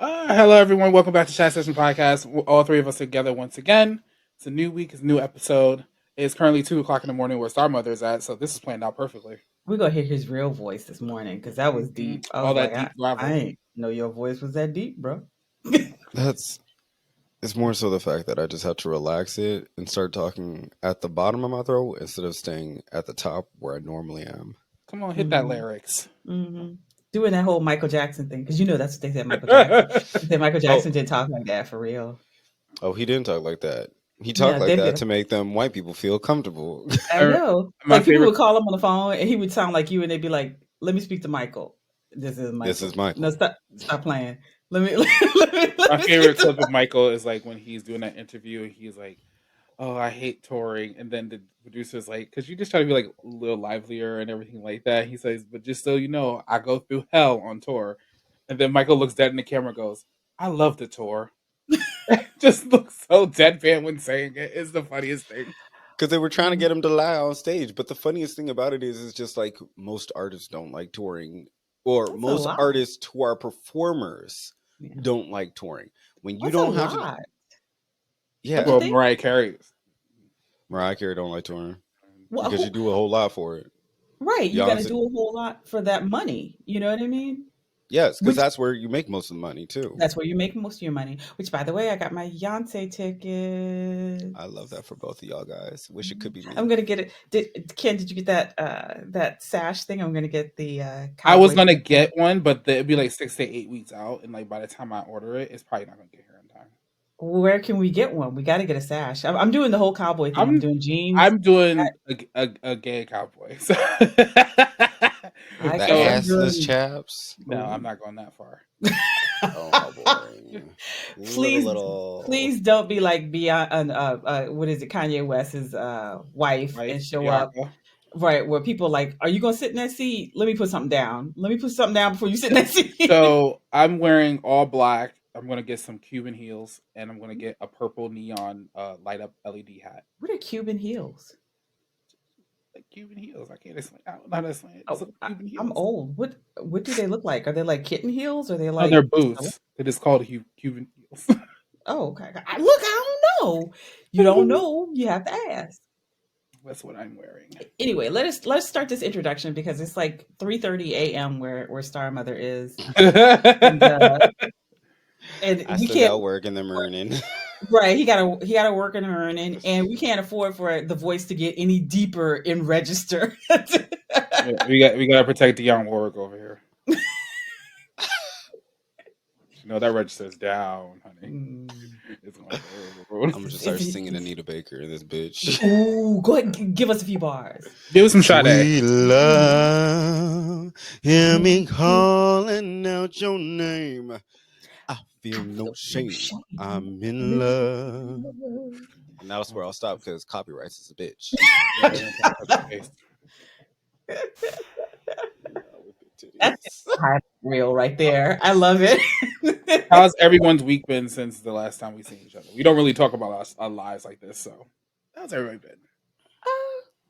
Hello, everyone. Welcome back to Chat Session Podcast. All three of us together once again. It's a new week. It's a new episode. It's currently 2 o'clock in the morning where Star Mother is at, so this is planned out perfectly. We're gonna hear his real voice this morning because that was deep. I All was that like, deep I gravel. ain't know your voice was that deep, bro. That's it's more so the fact that I just have to relax it and start talking at the bottom of my throat instead of staying at the top where I normally am. Come on, hit that hmm lyrics. hmm Doing that whole Michael Jackson thing because that's what they said Michael Jackson. They said Michael Oh, Jackson didn't talk like that for real. oh, he didn't talk like that. He Yeah, talked like they that did. to make them white people feel comfortable. I Er, know. My Like people favorite, would call him on the phone and he would sound like you, and they'd be like, "Let me speak to Michael. This is This is Michael. No, Michael. stop playing. Let me let my me speak favorite to." clip of Michael is like when he's doing that interview and he's like, "Oh, I hate touring," and then the producer's like, "Cause you just try to be like a little livelier and everything like that." He says, "But just so you know, I go through hell on tour," and then Michael looks dead in the camera, and goes, "I love the tour." Just looks so deadpan when saying it. It's the funniest thing. Because they were trying to Mhm. get him to lie on stage. But the funniest thing about it is just like most artists don't like touring, or That's a most lot. artists who are performers Yeah. don't like touring. When you What's a don't have to, lot? Don't you yeah, Well, think? Mariah Carey. Mariah Carey don't like touring Well, because you do a whole lot for it. right, you got to Beyonce, do a whole lot for that money. You know what I mean? yes, because Which that's where you make most of the money too. that's where you make most of your money. Which, by the way, I got my Beyonce I love tickets. that for both of y'all guys. Wish it could be I'm me. gonna get it. Ken, did you get that sash thing? I'm gonna get the I was cowboy gonna thing. get one, but it'd be like 6 to 8 weeks out, and like by the time I order it, it's probably not gonna get here in time. Where can we get one? We got to get a sash. I'm doing the whole cowboy thing. I'm I'm doing jeans. I'm doing a gay cowboy. So, I The guess so I'm assless doing. chaps. no, I'm Ooh. not going that far. Oh boy, Please, little. please don't be like beyond. What is it? Kanye West's wife and Wife, show up Bianca. right where people are like, "Are you gonna sit in that seat? Let me put something down. Let me put something down before you sit in that seat." So I'm wearing all black. I'm gonna get some Cuban heels, and I'm gonna get a purple neon light up LED hat. What are Cuban heels? Like Cuban heels. I can't explain. I don't know how to explain it. It's Oh, like Cuban I'm heels. old. What do they look like? Are they like kitten heels? Or are they No, they're like? boots. It is called Cuban heels. Oh, okay. Look, I don't know. You don't know. You have to ask. That's what I'm wearing. Anyway, let's start this introduction because it's like 3:30 a.m. where Star Mother is, and I we still can't. got work in the morning. Right, he gotta work and earn, and we can't afford for the voice to get any deeper in register. We gotta protect the young Warwick over here. You know that register's down, honey. Mm. It's gonna go. I'm gonna just start It's, singing Anita Baker, this bitch. ooh, go ahead, give us a few bars. Give us some Sade. Sweet Ooh. love, hear me calling out your name. I I feel no feel no shame. shame. I'm I'm in in love. love. And that's where I'll stop because copyrights is a bitch. Yeah, we ain't trying to touch the face. In love with the That's titties. high real right there. I love it. How's everyone's week been since the last time we seen each other? We don't really talk about our lives like this, so how's everybody been?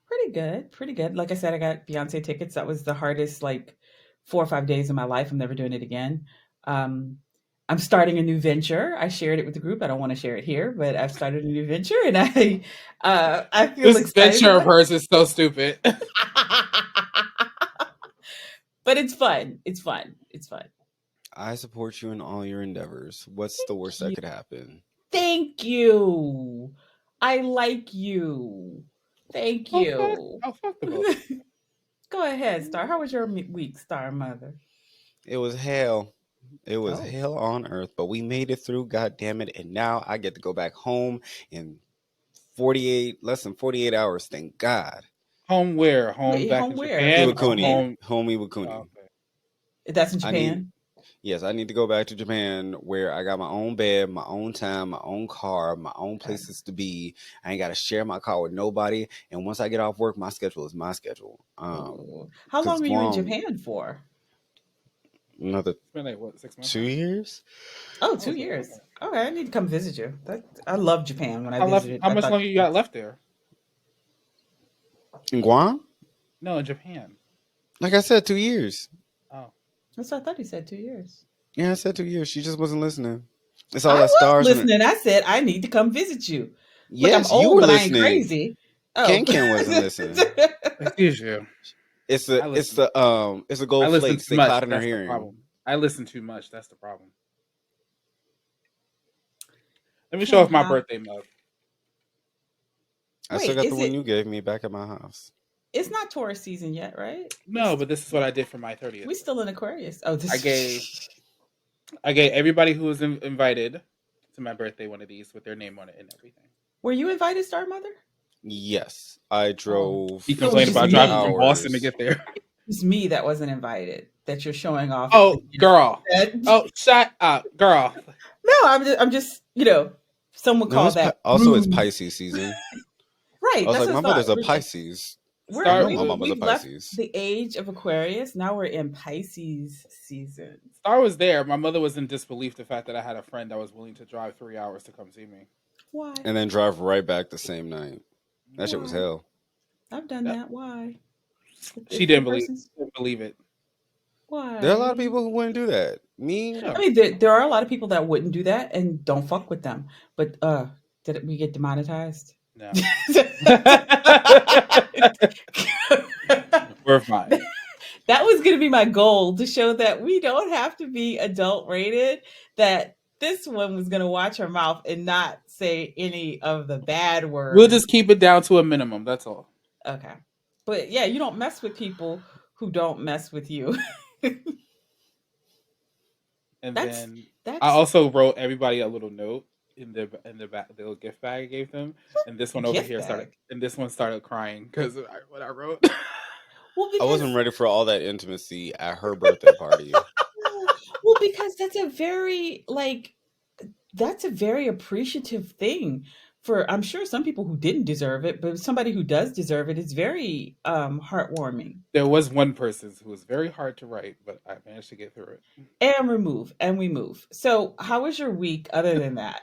Pretty good. Pretty good. Like I said, I got Beyonce tickets. That was the hardest, like 4 or 5 days of my life. I'm never doing it again. Um, I'm starting a new venture. I shared it with the group. I don't want to share it here, but I've started a new venture, and I feel This excited venture of about hers is so stupid. it. But it's fun. It's fun. It's fun. I support you in all your endeavors. What's the worst that You. could happen? Thank you. I like you. Thank Oh fuck! you. Oh fuck the both of Go ahead, Star. How was your week, Star Mother? It was hell. It was Oh. hell on earth, but we made it through, god damn it. And now I get to go back home in 48, less than 48 hours, thank God. you. Home where? Home Wait, back in home where? Japan or Iwakuni. Japan? home? Home Oh, Iwakuni. okay. That's in I need Japan? Yes, I need to go back to Japan where I got my own bed, my own time, my own car, my own Okay. places to be. I ain't got to share my car with nobody. And once I get off work, my schedule is my schedule. Ooh. How Because long were you in Guam, Japan for? another It's been like what 6 months two now? years. Oh, Oh, two so years. okay. Okay, I need to come visit you. I love Japan when I visited. How I much thought longer you got left there? In Guam, No, in Japan. like I said, 2 years. Oh, that's what I thought he said 2 years. Yeah, I said 2 years. She just wasn't listening. It's all I that was stars and it. listening. I said I need to come visit you. Look, I'm Yes, you old, were but I ain't listening. crazy. Oh. Ken Ken wasn't listening. Excuse you. I listen. It's the I gold listen flakes. too They much. cloud in her That's the hearing. problem. I listen too much. That's the problem. Let me show Ken, off my how? birthday mug. I still Wait, got the is one it? you gave me back at my house. It's not Taurus season yet, right? No, but this is what I did for my 30th. We still in Aquarius. Oh, I gave this. I gave everybody who was invited to my birthday one of these with their name on it and everything. Were you invited, Star Mother? Yes, I Oh, drove He so it was complained just about 3 driving me. from Boston to hours. get there. It's me that wasn't invited. That you're showing off. Oh, girl. That- Oh, shut up, girl. no, I'm just, some would No, call that also it's rude. Pisces season. Right. I was That's like, what I my thought. mother's a Pisces. I We're Start know we my with mama's a we've left Pisces. the age of Aquarius. Now we're in Pisces season. Star was there. My mother was in disbelief the fact that I had a friend that was willing to drive 3 hours to come see me. Why? And then drive right back the same night. That shit was Why? hell. I've done That that. Why? she If the didn't believe person's didn't believe it. There are a lot of why? people who wouldn't do that. Me, Yeah. I mean, there are a lot of people that wouldn't do that and don't fuck with them. But we get demonetized? No. that We're fine. was going to be my goal to show that we don't have to be adult rated. That this one was going to watch her mouth and not say any of the bad We'll words. just keep it down to a minimum. That's all. Okay, but yeah, you don't mess with people who don't mess with you. And that's then I that's also wrote everybody a little note in the back, the little gift bag I gave them. And this one over gift here started, bag. and this one started crying because what I wrote. Well, I wasn't because ready for all that intimacy at her birthday party. because that's a very appreciative thing for, I'm sure, some people who didn't deserve it, but somebody who does deserve it, it's very heartwarming. There was one person who was very hard to write, but I managed to get through it. And remove and we move. So how was your week other than that?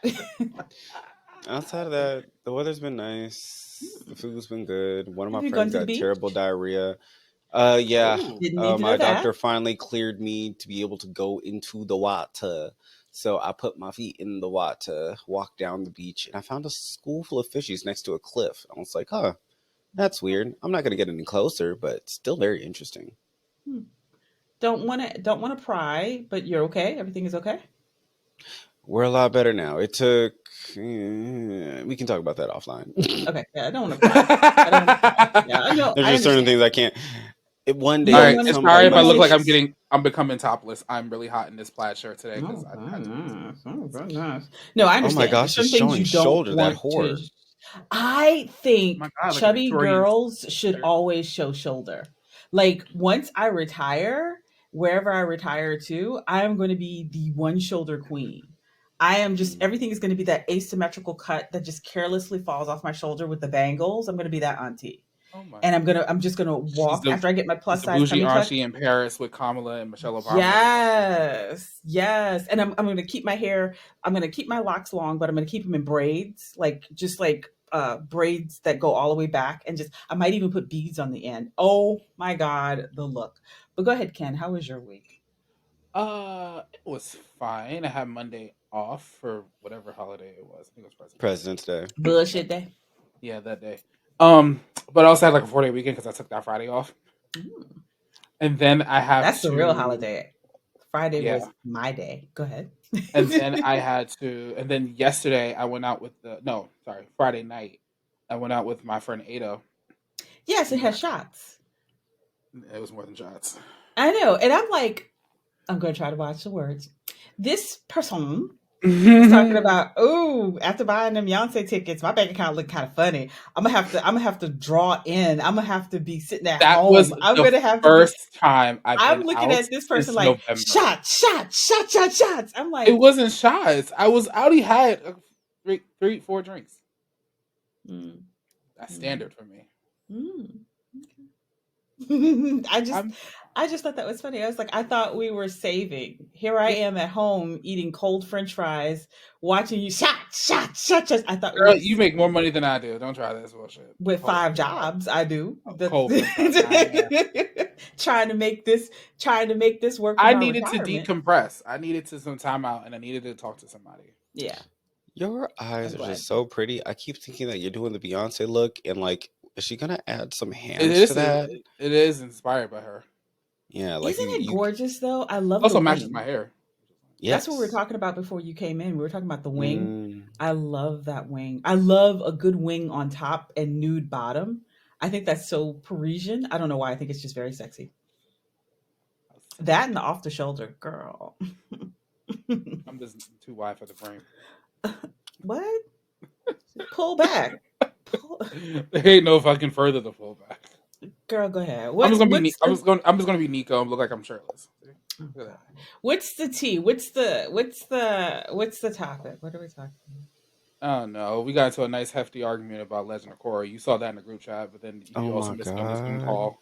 Outside of that, the weather's been nice. The food's been good. One of my Have you gone friends to the got beach? terrible diarrhea. Yeah. Oh, didn't need to know My that. doctor finally cleared me to be able to go into the water. So I put my feet in the water, walked down the beach, and I found a school full of fishies next to a cliff. I was like, huh, that's weird. I'm not gonna get any closer, but still very interesting. Hmm. Don't want to pry, but you're okay. Everything is okay. We're a lot better now. It took. We can talk about that offline. Okay, yeah, I don't want to pry. I don't want to pry. Yeah, I know. There's I just certain understand. things I can't. One You All don't day, right, want to. it's You sorry somebody if don't I might want look to like see. I'm becoming topless. I'm really hot in this plaid shirt today because Oh, I took this. goodness. Oh, goodness. No, I Oh my understand. There's gosh, it's some things showing you don't shoulder, that want to. whore. I Oh my think god, like a chubby Victorian girls should shirt. always show shoulder. Like once I retire, wherever I retire to, I am going to be the one shoulder queen. I am just, Mm. everything is going to be that asymmetrical cut that just carelessly falls off my shoulder with the bangles. I'm going to be that auntie. Oh my And god. I'm just going to She's walk the after I get my she's plus the size bougie tummy tuck. auntie in Paris with Kamala and Michelle Obama looking like you. Yes, yes. And I'm going to keep my hair. I'm going to keep my locks long, but I'm going to keep them in braids, like just like braids that go all the way back, and just I might even put beads on the end. Oh my God, the look. But go ahead, Ken. How was your week? It was fine. I had Monday off for whatever holiday it was. I think it was President's Day. President's Day. Yeah, Bullshit day. yeah, that day. But I also had like a 4 day weekend because I took that Friday off, Mm, and then I have that's the real to holiday. Friday yeah, was my day. Go ahead. and then I had to, and then yesterday I went out with the no, sorry, Friday night I went out with my friend Ada. Yes, it And has shots. it was more than shots. I know, and I'm like, I'm going to try to watch the words. This person was talking That about, oh, after buying them Beyonce tickets, my bank account looked kind of funny. I'm gonna have to draw in. I'm gonna have to be sitting at was home. I'm the gonna have to be. first time I've I'm been looking out at this person since like November. shots, shots, shots, shots, shots. I'm It like, wasn't shots. I already had three, 4 drinks. mm, That's mm, standard for me. mm. I just I'm I just thought that was funny. I was like, I thought we were saving. Here I am at home eating cold French fries, watching you shot. I thought we girl, were you make more money than I do. Don't try this bullshit. with Cold five French fries. jobs. I do. Oh, That's cold French fries. Nah. trying to make this trying to make this work for I my needed to retirement. decompress. I needed to some time out, and I needed to talk to somebody. Yeah, Your I'm eyes are glad. just so pretty. I keep thinking that you're doing the Beyonce look, and like, is she gonna add some It hands to is. that? It is inspired by her. Yeah, like Isn't it you. gorgeous though? I love the Also matches my wing. hair. That's what we were Yes. talking about before you came in. We were talking about the wing. Mm, I love that wing. I love a good wing on top and nude bottom. I think that's so Parisian. I don't know why. I think it's just very sexy. That and the off the shoulder, girl. I'm just too wide for the frame. What? Pull back. Pull. There ain't no fucking further to pull back. Girl, go ahead. I'm just What's gonna be. what's the I'm just gonna be Nico and look like I'm shirtless. See? oh Look at god. that. What's the tea? What's the topic? What are we talking Oh no, we got into a nice hefty argument about Legend of Korra. You saw that in the group chat, but then oh you also my missed my listening god. call.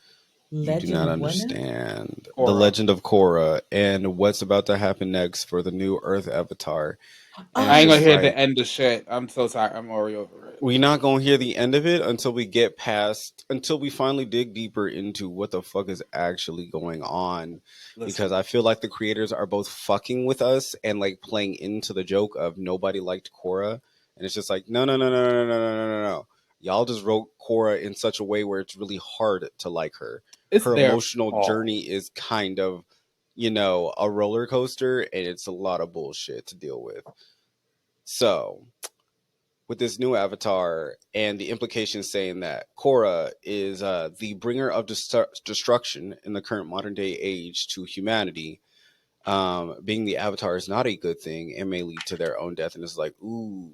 You do Legend not of what now? understand the Korra. legend of Korra and what's about to happen next for the new Earth Avatar. And I it's ain't gonna just Oh, hear the like, end of shit. I'm so tired. I'm already over it. we're not going to hear the end of it until we get past, until we finally dig deeper into what the fuck is actually going on. Because Listen, I feel like the creators are both fucking with us and like playing into the joke of nobody liked Korra. And it's just like, no, no, no, no, no, no, no, no, no, no. Y'all just wrote Korra in such a way where it's really hard to like her. it's Her their emotional fault. journey is kind of, a roller coaster, and it's a lot of bullshit to deal with. So, with this new avatar and the implications saying that Korra is the bringer of destruction in the current modern day age to humanity, being the avatar is not a good thing and may lead to their own death. And it's like, ooh,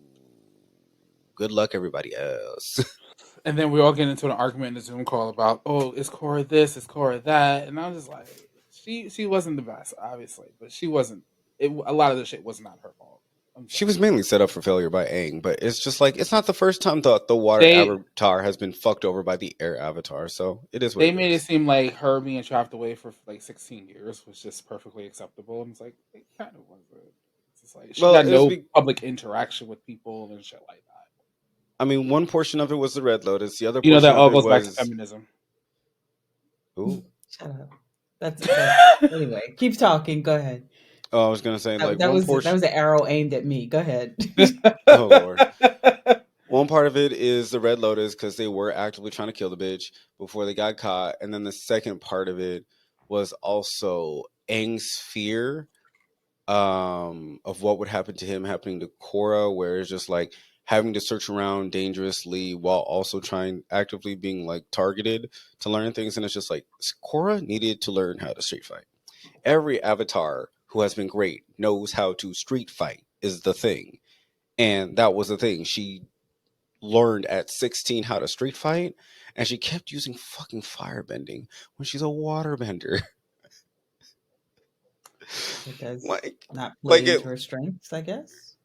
good luck, everybody else. And then we all get into an argument in the Zoom call about, oh, is Cora this, is Cora that, and I was just like, she wasn't the best, obviously, but she wasn't. A lot of the shit was not her fault. I'm She sorry. was mainly set up for failure by Aang, but it's just like, it's not the first time the water They avatar has been fucked over by the air avatar. So it is what they it made it is. seem like her being trapped away for like 16 years was just perfectly acceptable, and it's like it kind of wasn't. It's just like she Well, got it was no public interaction with people and shit like that. I mean, one portion of it was the Red Lotus. The other You know portion that of all it goes back to was, feminism. ooh. shut up. That's anyway. Keep talking. Go ahead. Oh, I was gonna say like That one was portion. an arrow aimed at me. Go ahead. Oh Lord. One part of it is the Red Lotus because they were actively trying to kill the bitch before they got caught, and then the second part of it was also Aang's fear of what would happen to him happening to Korra, where it's just like having to search around dangerously while also trying actively being like targeted to learn things, and it's just like Korra needed to learn how to street fight. Every avatar who has been great knows how to street fight is the thing, and that was the thing. She learned at 16 how to street fight, and she kept using fucking firebending when she's a waterbender. It does like not play like it into her strengths, I guess.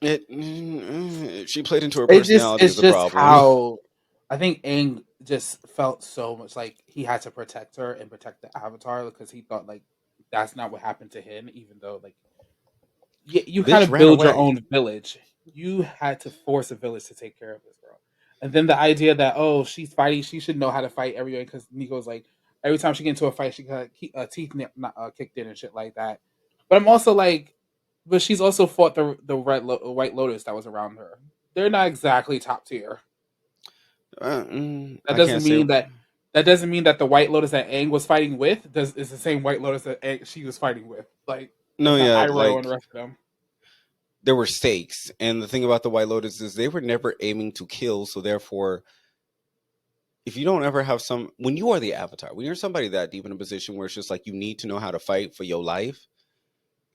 she played into her It just personality is it's the just problem. how I think Aang just felt so much like he had to protect her and protect the Avatar because he thought like that's not what happened to him, even though like you kind Bitch of ran build your away. own village. You had to force a village to take care of this girl, and then the idea that oh she's fighting, she should know how to fight everyone because Nico's like every time she get into a fight she got teeth kicked in and shit like that. But I'm also like, but she's also fought the White Lotus that was around her. They're not exactly top tier. That I can't doesn't say. mean that the White Lotus that Aang was fighting with is the same White Lotus that she was fighting with. Like No, it's not yeah, Iroh and the like rest of them. there were stakes, and the thing about the White Lotus is they were never aiming to kill. So therefore, if you don't ever have some, when you are the Avatar, when you're somebody that deep in a position where it's just like you need to know how to fight for your life,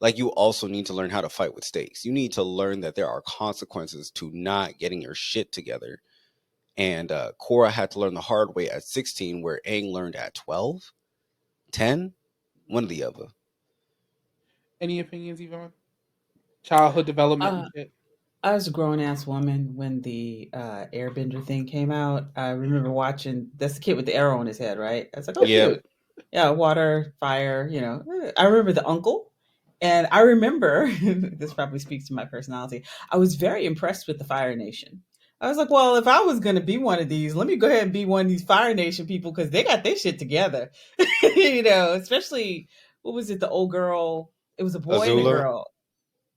like you also need to learn how to fight with stakes. You need to learn that there are consequences to not getting your shit together. And Korra had to learn the hard way at 16, where Aang learned at 12, 10, one or the other. Any opinions, Yvonne? Childhood development Uh, and shit. I was a grown ass woman when the Airbender thing came out. I remember watching. That's the kid with the arrow on his head, right? I was like, oh, Yep. cute. Yeah, water, fire. You know, I remember the uncle, and I remember this probably speaks to my personality. I was very impressed with the Fire Nation. I was like, well, if I was gonna be one of these, let me go ahead and be one of these Fire Nation people because they got their shit together. You know, especially what was it? The old girl. It was a boy and a Azula. girl.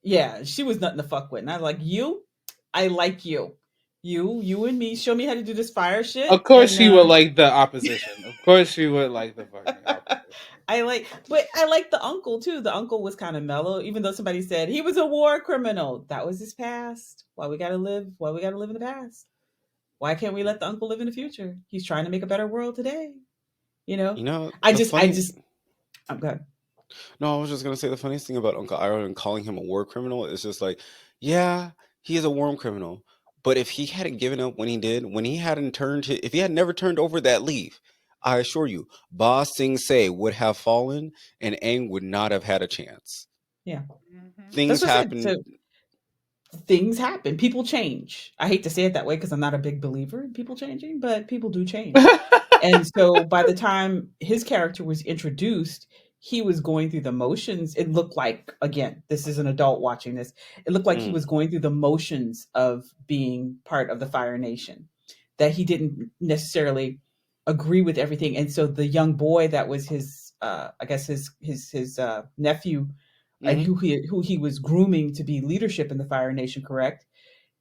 Yeah, she was nothing to fuck with. And I was like, you, I like you. You and me, show me how to do this fire Of shit. course, And she would like the opposition. Of course, she would like the fucking opposition. I like the uncle too. The uncle was kind of mellow, even though somebody said he was a war criminal. That was his past. Why we gotta live in the past? Why can't we let the uncle live in the future? He's trying to make a better world today. You know? You know, I the just I funny. just I'm good. No, I was just gonna say the funniest thing about Uncle Iroh and calling him a war criminal is just like, yeah, he is a war criminal. But if he hadn't given up when he did, when he hadn't if he had never turned over that leaf, I assure you, Ba Sing Se would have fallen, and Aang would not have had a chance. Yeah. Hmm. That's Things what I said. happen. So things happen. People change. I hate to say it that way because I'm not a big believer in people changing, but people do change. And so by the time his character was introduced, he was going through the motions. It looked like, again, this is an adult watching this. It looked like he Mm, was going through the motions of being part of the Fire Nation, that he didn't necessarily agree with everything. And so the young boy that was his, I guess his nephew, and mm-hmm, who he was grooming to be leadership in the Fire Nation, correct?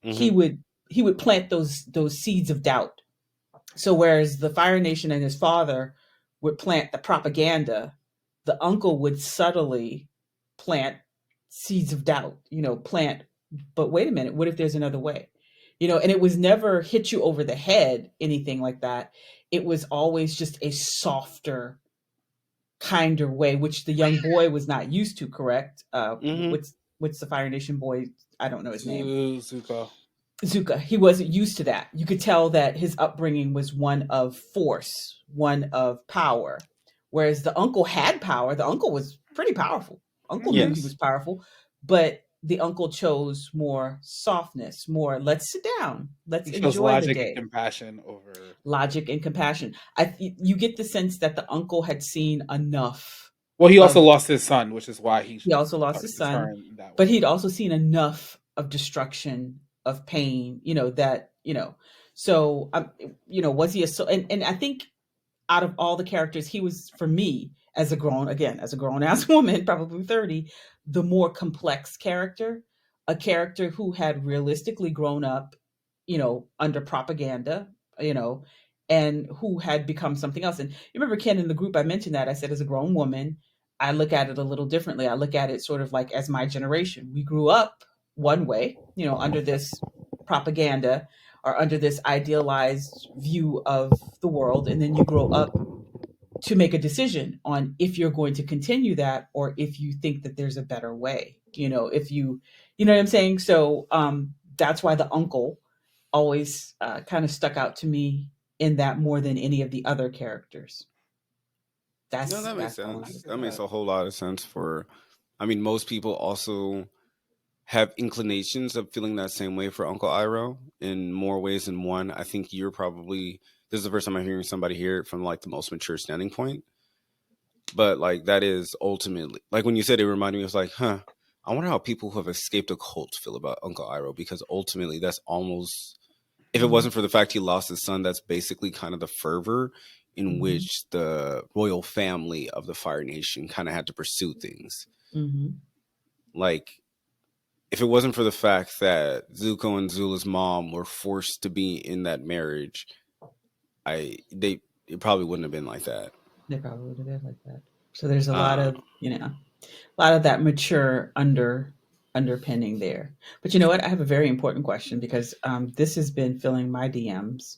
He mm-hmm, would he would plant those seeds of doubt. So whereas the Fire Nation and his father would plant the propaganda, the uncle would subtly plant seeds of doubt, plant, but wait a minute, what if there's another way? And it was never hit you over the head, anything like that. It was always just a softer, kinder way, which the young boy was not used to, correct? mm-hmm. What's the Fire Nation boy? I don't know his name. Zuko. Zuka, he wasn't used to that. You could tell that his upbringing was one of force, one of power. Whereas the uncle had power. The uncle was pretty powerful. Uncle knew Hmm. he was Yes. powerful, but the uncle chose more softness, more let's sit down, let's He shows enjoy the logic and day, compassion over. logic and compassion. You get the sense that the uncle had seen enough Well, he also of. lost his son, which is why he He also lost started his to son, turn that but way. he'd also seen enough of destruction, of pain, that, so, was he and I think out of all the characters, he was, for me, as a grown ass woman, probably 30, the more complex character, a character who had realistically grown up, under propaganda, you know, and who had become something else. And you remember, Ken, in the group, I mentioned that I said, as a grown woman, I look at it a little differently. I look at it sort of like as my generation. We grew up one way, under this propaganda or under this idealized view of the world. And then you grow up to make a decision on if you're going to continue that or if you think that there's a better way. If you know what I'm saying? So that's why the uncle always kind of stuck out to me in that more than any of the other characters. No, that makes That's the one I sense. would That pick makes out. a whole lot of sense for. I mean, most people also have inclinations of feeling that same way for Uncle Iroh in more ways than one. I think you're probably this is the first time I'm hearing somebody hear it from like the most mature standing point. But like that is ultimately like when you said it reminded me, I was like, huh, I wonder how people who have escaped a cult feel about Uncle Iroh because ultimately that's almost if it Hmm. wasn't for the fact he lost his son, that's basically kind of the fervor in Hmm. which the royal family of the Fire Nation kind of had to pursue things. Hmm. Like if it wasn't for the fact that Zuko and Zula's mom were forced to be in that marriage, it probably wouldn't have been like that. They probably would have been like that. So there's a lot Uh, of, a lot of that mature underpinning there. But you know what? I have a very important question because this has been filling my DMs.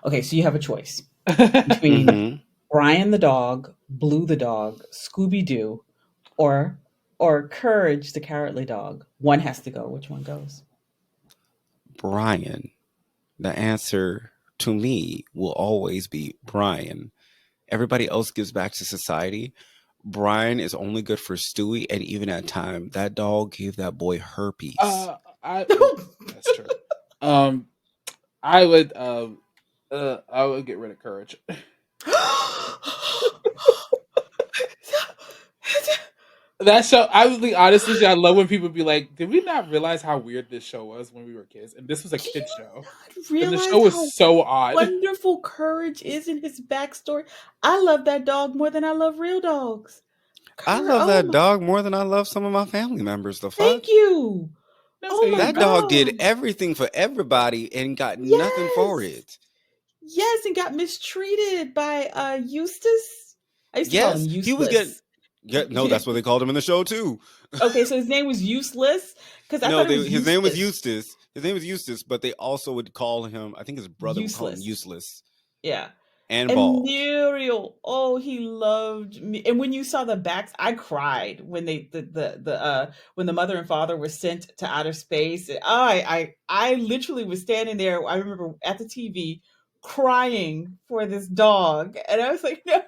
Okay, so you have a choice between mm-hmm. Brian the dog, Blue the dog, Scooby Doo, or Courage the cowardly dog. One has to go. Which one goes? Brian. The answer to me will always be Brian. Everybody else gives back to society. Brian is only good for Stewie, and even at time, that dog gave that boy herpes. I that's true. Um, I would I would get rid of courage. That show, I would be honest with you, I love when people be like, "Did we not realize how weird this show was when we were kids?" And this was a Do kid you show, not and the realize show was how so odd. wonderful Courage is in his backstory? I love that dog more than I love real dogs. I Courage, love oh that my, dog more than I love some of my family members. The fuck? thank you. That's Oh how you my That know. dog did God. everything for everybody and got nothing for Yes. it. Yes, and got mistreated by Eustace. I used to call him Yes, he was getting. Useless. Yeah, no, that's what they called him in the show too. Okay, so his name was Useless because I No, thought it was his name was Eustace. Eustace. His name was Eustace, but they also would call him. I think his brother would call him Useless. Useless Yeah. and And Bald. Muriel, oh, he loved me. And when you saw the backs, I cried when they the when the mother and father were sent to outer space. I literally was standing there. I remember at the TV crying for this dog, and I was like, no.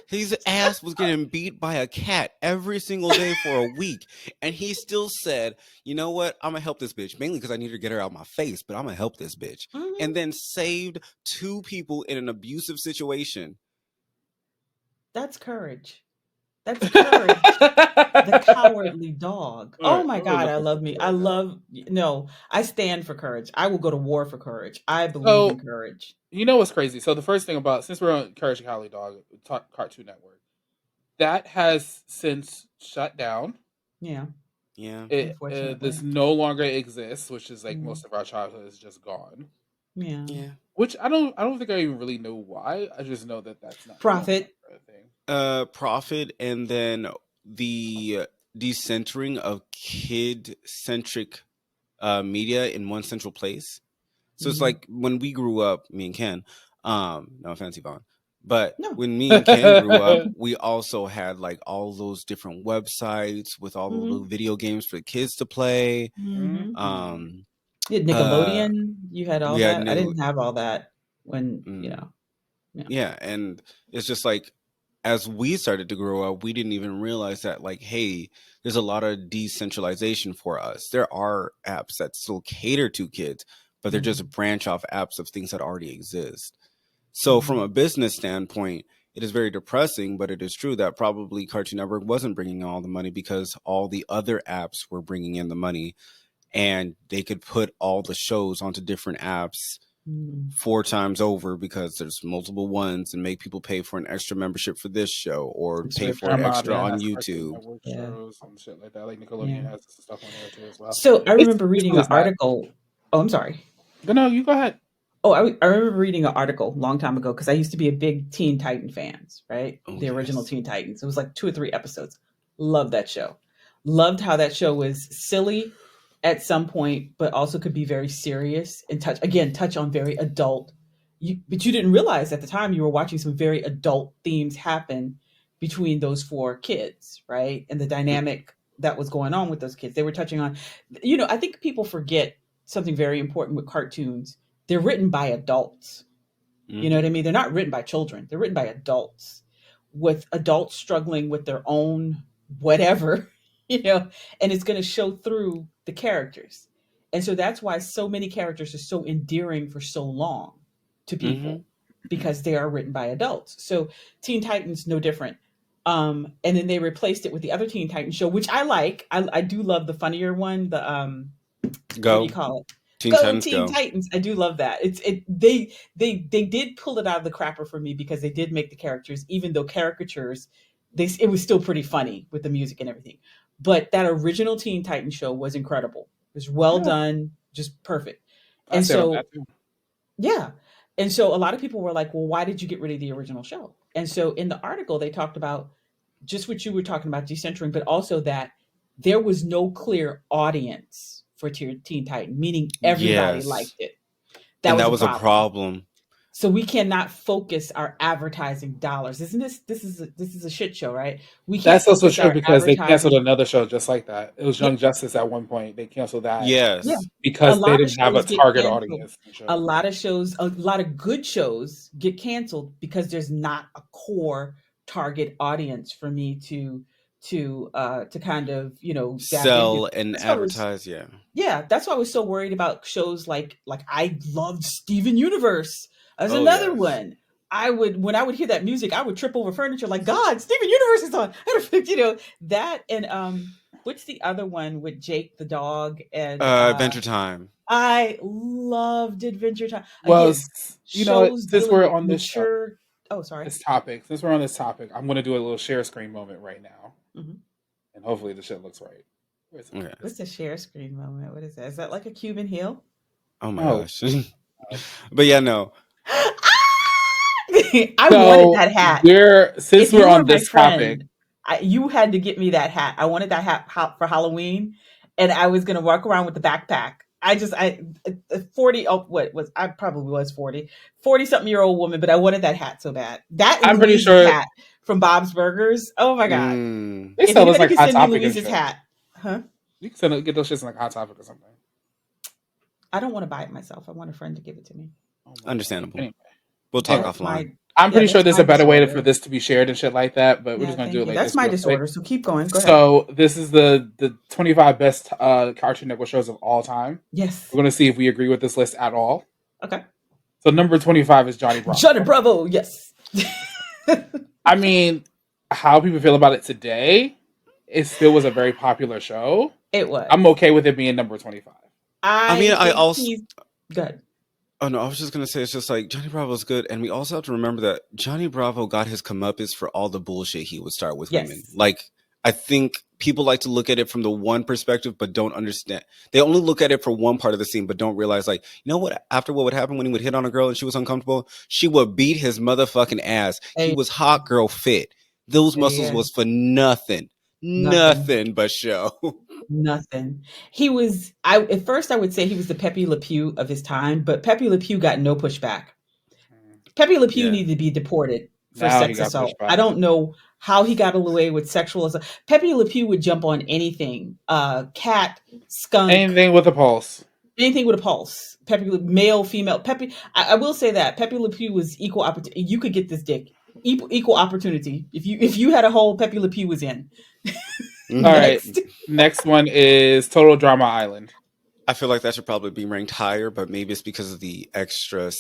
His ass was getting beat by a cat every single day for a week, and he still said, "You know what? I'm gonna help this bitch, mainly because I need to get her out of my face, but I'm gonna help this bitch." Mhm. And then saved two people in an abusive situation. That's courage. That's courage. The cowardly dog. All Oh right, my I'm gonna God, look I up love me. picture I right now. love no. I stand for courage. I will go to war for courage. I believe in So courage. you know what's crazy? So the first thing about, since we're on Courage the Cowardly Dog, Cartoon Network, that has since shut down. Yeah, Yeah, It unfortunately. this no longer exists, which is like Mm, most of our childhood is just gone. yeah. yeah. Which I don't think I even really know why. I just know that that's not no Profit. longer a thing. Profit, and then the decentering of kid-centric media in one central place. So it's Mhm. like when we grew up, me and Ken, no offense, Yvonne, but No. when me and Ken grew up, we also had like all those different websites with all the little Mhm. video games for the kids to play. Mhm. Mhm. Um, You had uh, Nickelodeon. You had all we had that. I new, didn't have all that when, mm, yeah. yeah, and it's just like as we started to grow up, we didn't even realize that, like, hey, there's a lot of decentralization for us. There are apps that still cater to kids, but they're just Mhm. branch off apps of things that already exist. So, from a Mhm. business standpoint, it is very depressing, but it is true that probably Cartoon Network wasn't bringing in all the money because all the other apps were bringing in the money, and they could put all the shows onto different apps Mhm. four times over because there's multiple ones, and make people pay for an extra membership for this show or pay Subscription. for it Paramount extra even on has Cartoon YouTube. Network Yeah. shows and shit like that. Like Yeah. Nickelodeon has stuff on there too as well. So I remember It's reading really an sad. article. Oh, I'm sorry. But no, you go ahead. Oh, I remember reading an article a long time ago because I used to be a big Teen Titan fans, right? Oh The original yes. Teen Titans. It was like 2 or 3 episodes. Loved that show. Loved how that show was silly at some point, but also could be very serious and touch on very adult. But you didn't realize at the time you were watching some very adult themes happen between those 4 kids, right? And the dynamic that was going on with those kids. They were touching on, I think people forget something very important with cartoons. They're written by adults. You know Mm-hmm. what I mean? They're not written by children. They're written by adults, with adults struggling with their own whatever, and it's going to show through the characters. And so that's why so many characters are so endearing for so long to Mm-hmm. people, because they are written by adults. So Teen Titans no different. And then they replaced it with the other Teen Titans show, which I like. I do love the funnier one, the what do you Go. call it? Teen Go Titans Teen Go. Titans. I do love that. They did pull it out of the crapper for me because they did make the characters, even though caricatures, it was still pretty funny with the music and everything. But that original Teen Titans show was incredible. It was well Yeah, done, just perfect. I And stand on so that too. yeah. And so a lot of people were like, well, why did you get rid of the original show? And so in the article, they talked about just what you were talking about, decentering, but also that there was no clear audience for Teen Titan, meaning everybody liked Yes, it. That and was that a was a problem. problem. So we cannot focus our advertising dollars. Isn't this is a shit show, right? We can't That's also focus true our because they canceled advertising. another show just like that. It was Yeah, Young Justice at one point. They canceled that yeah. Yes. A because they lot of didn't have a shows get target canceled. audience to A show. lot of shows, a lot of good shows get canceled because there's not a core target audience for me to kind of dab into. Sell and That's why I was advertise, yeah. Yeah, that's why I was so worried about shows like I loved Steven Universe as Oh another yes. one. I would When I would hear that music, I would trip over furniture like God, Steven Universe is on. That and what's the other one with Jake the dog and Adventure Time. I loved Adventure Time. Well, Again, you know what? shows Since dealing we're with on mature. Oh, sorry. this topic, since we're on this topic, I'm gonna do a little share screen moment right now, Mhm. and hopefully the shit looks right. Where is it? Okay. What's the share screen moment? What is that? Is that like a Cuban heel? Oh my No. gosh. But yeah, no. I wanted So that hat. we're If since we're you were on my this topic, friend, you had to get me that hat. I wanted that hat for Halloween, and I was gonna walk around with the backpack. I just I 40 oh what was I probably was 40 something year old woman, but I wanted that hat so bad. That and I'm pretty Louise's sure hat from Bob's Burgers. Oh my god! Mm. they If sell this anybody like could Hot send me Topic and Louise's shit. hat, huh? You can get those shits in like Hot Topic or something. I don't want to buy it myself. I want a friend to give it to me. Oh my god. Understandable. Anyway, We'll talk okay. That's offline. my I'm Yeah. pretty sure That's there's my a better way for disorder. this to be shared and shit like that, but we're Yeah, just gonna do thank it you. like That's this my real quick. disorder. So keep going. Go ahead. So this is the 25 best Cartoon Network shows of all time. Yes. We're gonna see if we agree with this list at all. Okay. So number 25 is Johnny Bravo. Johnny Bravo. Yes. I mean, how people feel about it today, it still was a very popular show. It was. I'm okay with it being number 25. I mean, I I think also. he's good. Oh no, I was just gonna say it's just like Johnny Bravo's good, and we also have to remember that Johnny Bravo got his comeuppance for all the bullshit he would start with women. Yes. Like, I think people like to look at it from the one perspective, but don't understand. They only look at it for one part of the scene, but don't realize, like, you know what? After what would happen when he would hit on a girl and she was uncomfortable, she would beat his motherfucking ass. He Hey, was hot girl fit. Those muscles yeah, was for nothing, nothing. nothing but show. Nothing. He was I At first I would say he was the Pepe Le Pew of his time, but Pepe Le Pew got no pushback. Mm. Pepe Le Pew Yeah. needed to be deported for Now he sex got assault. pushed I back. don't know how he got away with sexual assault. Pepe Le Pew would jump on anything. Cat, skunk, Anything with a pulse. anything with a pulse. Male, female. I will say that Pepe Le Pew was equal opportunity. You could get this dick. Equal opportunity. If you had a hole, Pepe Le Pew was in. All right. Next. Next one is Total Drama Island. I feel like that should probably be ranked higher, but maybe it's because of the extra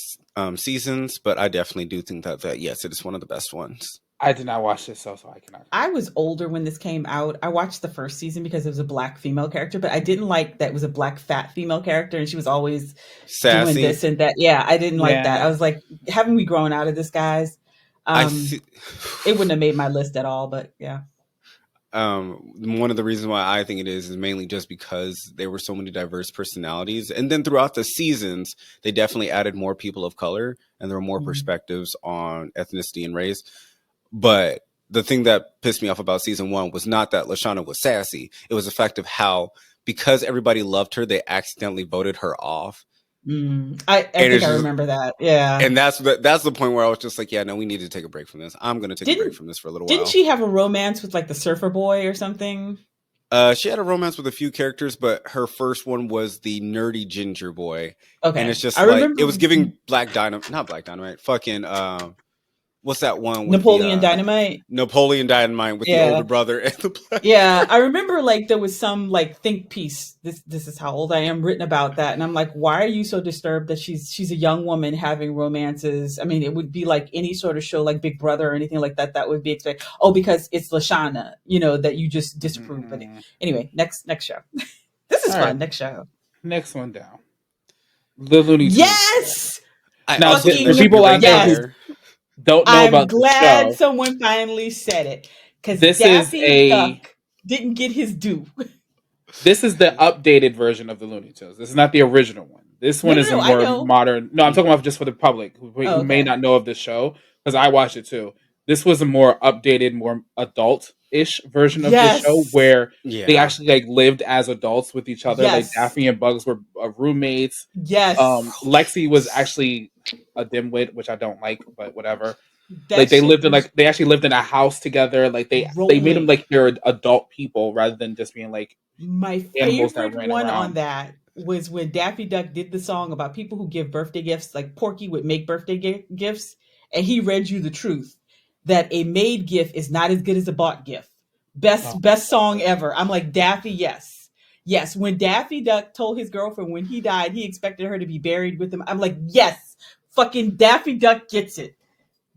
seasons. But I definitely do think that yes, it is one of the best ones. I did not watch this, so I cannot. I was older when this came out. I watched the first season because it was a black female character, but I didn't like that it was a black fat female character and she was always doing Sassy. this and that. Yeah, I didn't like that. Yeah. I was like, haven't we grown out of this, guys? I It wouldn't have made my list at all, but yeah. One of the reasons why I think it is mainly just because there were so many diverse personalities, and then throughout the seasons, they definitely added more people of color, and there were more Mhm. perspectives on ethnicity and race. But the thing that pissed me off about season one was not that Lashana was sassy; it was the fact of how, because everybody loved her, they accidentally voted her off. I And think it's I just, remember that. Yeah. and that's the point where I was just like, yeah, no, we need to take a break from this. I'm going to take a break Didn't from this for a little didn't while. she have a romance with like the surfer boy or something? She had a romance with a few characters, but her first one was the nerdy ginger boy, and Okay. it's just I like it remember was giving not Black Dynamite, fucking what's that one with the Napoleon Dynamite. Napoleon Dynamite with the Yeah. older brother and the black. Yeah, I remember like there was some like think piece. This is how old I am written about that, and I'm like, why are you so disturbed that she's a young woman having romances? I mean, it would be like any sort of show like Big Brother or anything like that. That would be expected. Oh, because it's Lashana, that you just disapprove. But Mm-mm. anyway, next show. This is All fun. right. Next show. Next one down. The Looney Tunes. Yes, I Now, also think for that should be fucking people out ranked there who yes. higher. don't know I'm about the glad show, someone finally said it because this is Daffy a Duck didn't get his due. this is the updated version of the Looney Tunes. This is not the original one. This No, one no, is a no. I more know. modern. No, I'm talking about just for the public Oh, who may okay. not know of this show because I watched it too. This was a more updated, more adult-ish version of this show Yes. where they Yeah. actually like lived as adults with each other. Like Yes. Daphne and Bugs were roommates. Yes. Lexi was actually a dimwit, which I don't like, but whatever. That Like shit was they actually lived in a house together. Like they made them rolling. like they're adult people rather than just being like My animals that favorite ran one on around. that was when Daffy Duck did the song about people who give birthday gifts. Like Porky would make birthday gifts, and he read you the truth that a made gift is not as good as a bought gift. Oh Best my song God. ever. I'm like, Daffy, yes. Yes. When Daffy Duck told his girlfriend when he died, he expected her to be buried with him. I'm like, yes. Fucking Daffy Duck gets it.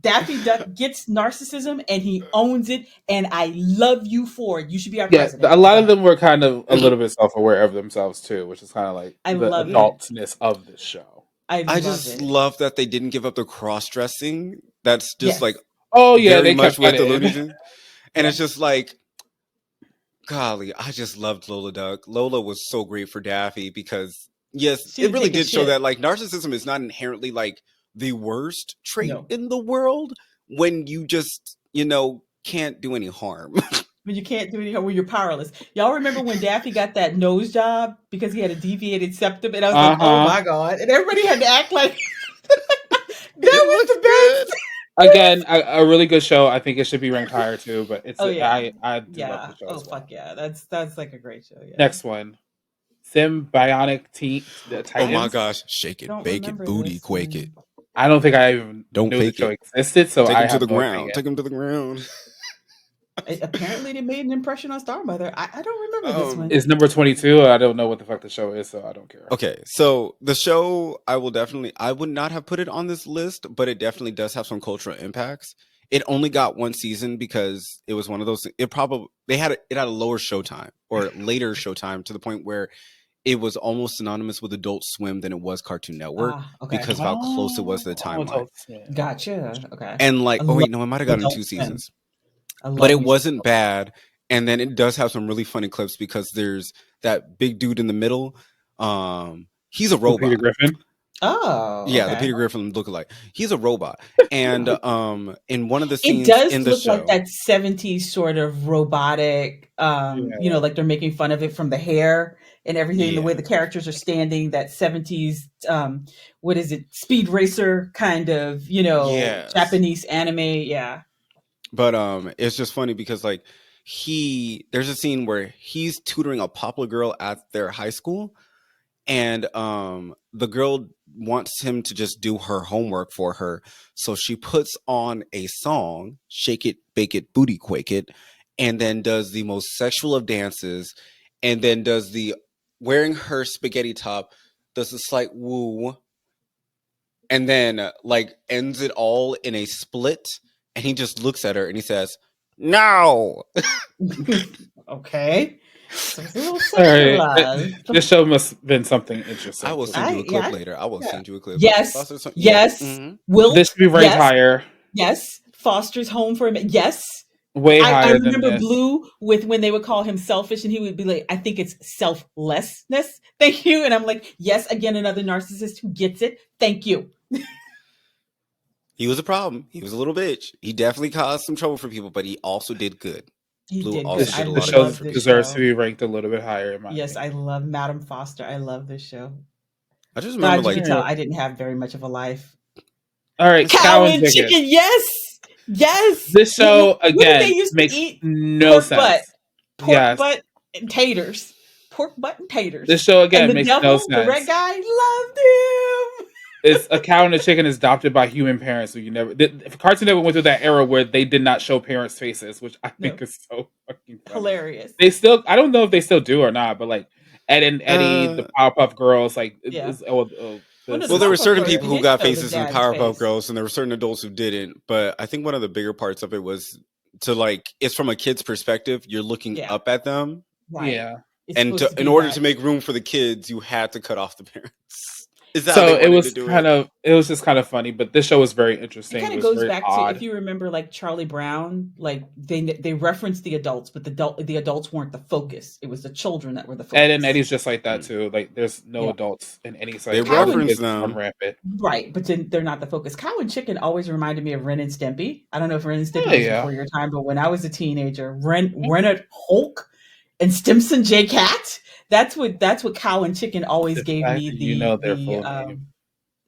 Daffy Duck gets narcissism and he owns it. And I love you for it. You should be our Yeah, a president. lot of Okay. them were kind of a little bit self-aware of themselves too, which is kind of like I the love it. adultness of the show. I I love just it. love that they didn't give up the cross dressing. That's just like Yes. Oh yeah, very they much kept that with the in. Looney Tunes. And it's Yes. just like, golly, I just loved Lola Duck. Lola was so great for Daffy because, yes, She it didn't really take a did show shit. that like narcissism is not inherently like the worst trait No. in the world when you just, can't do any harm. When you can't do anything, when you're powerless. Y'all remember when Daffy got that nose job because he had a deviated septum? And I was like, oh Uh-huh. my God. And everybody had to act like that It was looks the good. best. It Again, was a really good show. I think it should be ranked higher too, but it's Oh yeah. I do love the Yeah. show Oh as well. fuck yeah. That's like a great show. Yeah. Next one, Symbionic the Oh my Titans. gosh. Shake I it, don't bake it, remember booty, this quake it. one. I don't think I even Don't knew the fake show it. existed, so Take I him to have the no ground. opinion. Take him to the ground. Apparently they made an impression on Star Mother. I don't remember this one. Um, It's number 22. I don't know what the fuck the show is, so I don't care. Okay, so the show, I would not have put it on this list, but it definitely does have some cultural impacts. It only got one season because it was one of those. It had a lower showtime or later showtime to the point where it was almost synonymous with Adult Swim than it was Cartoon Network Ah, okay. because of how close it was to the Oh, timeline. Adult Swim. Gotcha. Okay. And I like, oh love wait, no, it might have gotten Adult two Swim. seasons, I but love it me some wasn't Adult Swim. bad. And then it does have some really funny clips because there's that big dude in the middle. He's a Oh, Peter robot. Griffin. Oh, Yeah, the okay. Peter Griffin lookalike. He's a robot, and in one of the It scenes does in the look like show, that 70s sort of robotic, Yeah. like they're making fun of it from the hair and everything, the way yeah, the characters are standing, that 70s, what is it, speed racer kind of, yes, Japanese anime. Yeah. but it's just funny because like there's a scene where he's tutoring a popular girl at their high school, and the girl wants him to just do her homework for her, so she puts on a song, "Shake It, Bake It, Booty Quake It," and then does the most sexual of dances, and then does the wearing her spaghetti top, does a slight woo, and then like ends it all in a split, and he just looks at her and he says, "No." Okay. So it's a little All right. sexualized. This show must have been something I interesting will because send you a clip Yeah, later. I will yeah. send you a clip. Yes, Yeah. yes. Hmm. this Wilt, should be ranked yes, higher, yes. Foster's Home for a minute, yes. way I higher than remember this. Blue with when they would call him selfish and he would be like, I think it's selflessness. Thank you. And I'm like, yes, again, another narcissist who gets it. Thank you. He was a problem. He was a little bitch. He definitely caused some trouble for people, but he also did good. He Blue did good. also This did I a the lot of show good love for this people. deserves to show. be ranked a little bit higher, in my Yes, I opinion. love Madame Foster. I love this show. I just remember God, you All can like, tell right. I didn't have very much of a life. All right, it's Cow Cow and and Chicken. chicken, yes. Yes. This show What did they again used to makes eat? no Pork butt. sense. Pork Yes, butt and taters. Pork butt and this taters. show And again the makes no devil, the red sense. guy, loved him. It's a cow and a chicken is adopted by human parents who you never. Cartoon Network went through that era where they did not show parents' faces, which I No, think is so fucking funny. hilarious. They still, I don't know if they still do or not, but like Ed and Eddie, the uh, Powerpuff Girls, like Yeah. the Well, no, the well, there were Powerpuff certain Girls people they who did got show the faces in the dad's Powerpuff face. Girls, and there were certain adults who didn't. But I think one of the bigger parts of it was to like, it's from a kid's perspective. You're looking Yeah, up at them, right. yeah. It's and supposed to in be order to that. make room for the kids, you had to cut off the parents. Is how they So wanted to do it. it was just kind of funny, but this show was very It interesting. kind It of was goes very back to if odd. you remember like Charlie Brown, like they referenced the adults, but the adults weren't the focus. It was the children that were the Ed and focus. Eddie's just like that Mm. too. Like there's no Yeah. adults in any They site. Cow Every and reference kid just run them. rampant. Right, but then they're not the focus. Cow and Chicken always reminded me of Ren and Stimpy. I don't know if Ren and Stimpy Oh was yeah. before your time, but when I was a teenager, Renard Hulk and Stimson J Cat. That's what Cow and Chicken always The gave fact me that you know their full name.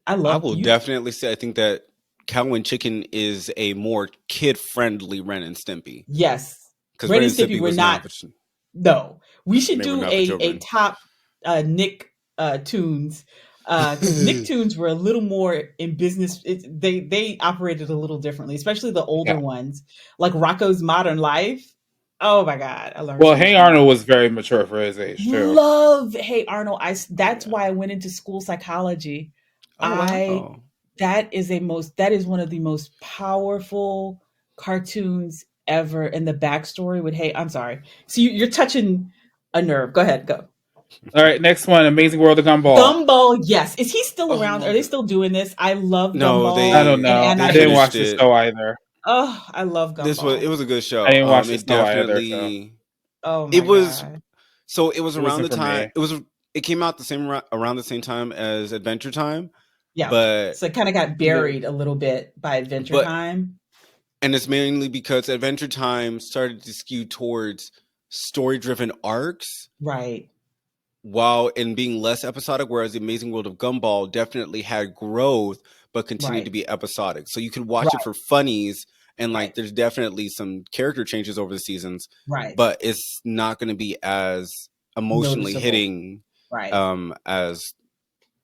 I I love will you. definitely say I think that Cow and Chicken is a more kid friendly Ren and Stimpy Yes. because Ren Ren and and Stimpy Stimpy were was not. not for No, we should they were do not for a children. top Nick tunes because Nick tunes were a little more in business. They operated a little differently, especially the older Yeah. ones, like Rocco's Modern Life. Oh my god, I learned Well, so much Hey from Arnold Mark. was very mature for his age too. Love Hey Arnold. That's Yeah. why I went into school psychology. Oh I wow. that is one of the most powerful cartoons ever. And the backstory with Hey, I'm sorry. So you're touching a nerve. Go ahead, go. All right, next one, Amazing World of Gumball. Gumball, yes. Is he still Oh around? my Are they god. still doing this? I love No, I Gumball don't and know. they I Anna didn't finished watch this it. show either. Oh, I love It Gumball. was a good I show. didn't watch this It show either, so definitely Oh it my was god. so it was it around wasn't the for time me. it came out the same around the same time as Adventure Time, Yeah. but So it kind of got Yeah. buried a little bit by Adventure but Time. and it's mainly because Adventure Time started to skew towards story driven arcs Right. while in being less episodic, whereas the Amazing World of Gumball definitely had growth but continued to Right. be episodic. So you could watch it Right. for funnies and like Right. there's definitely some character changes over the seasons, Right. but it's not going to be as emotionally Noticeable. hitting Right. as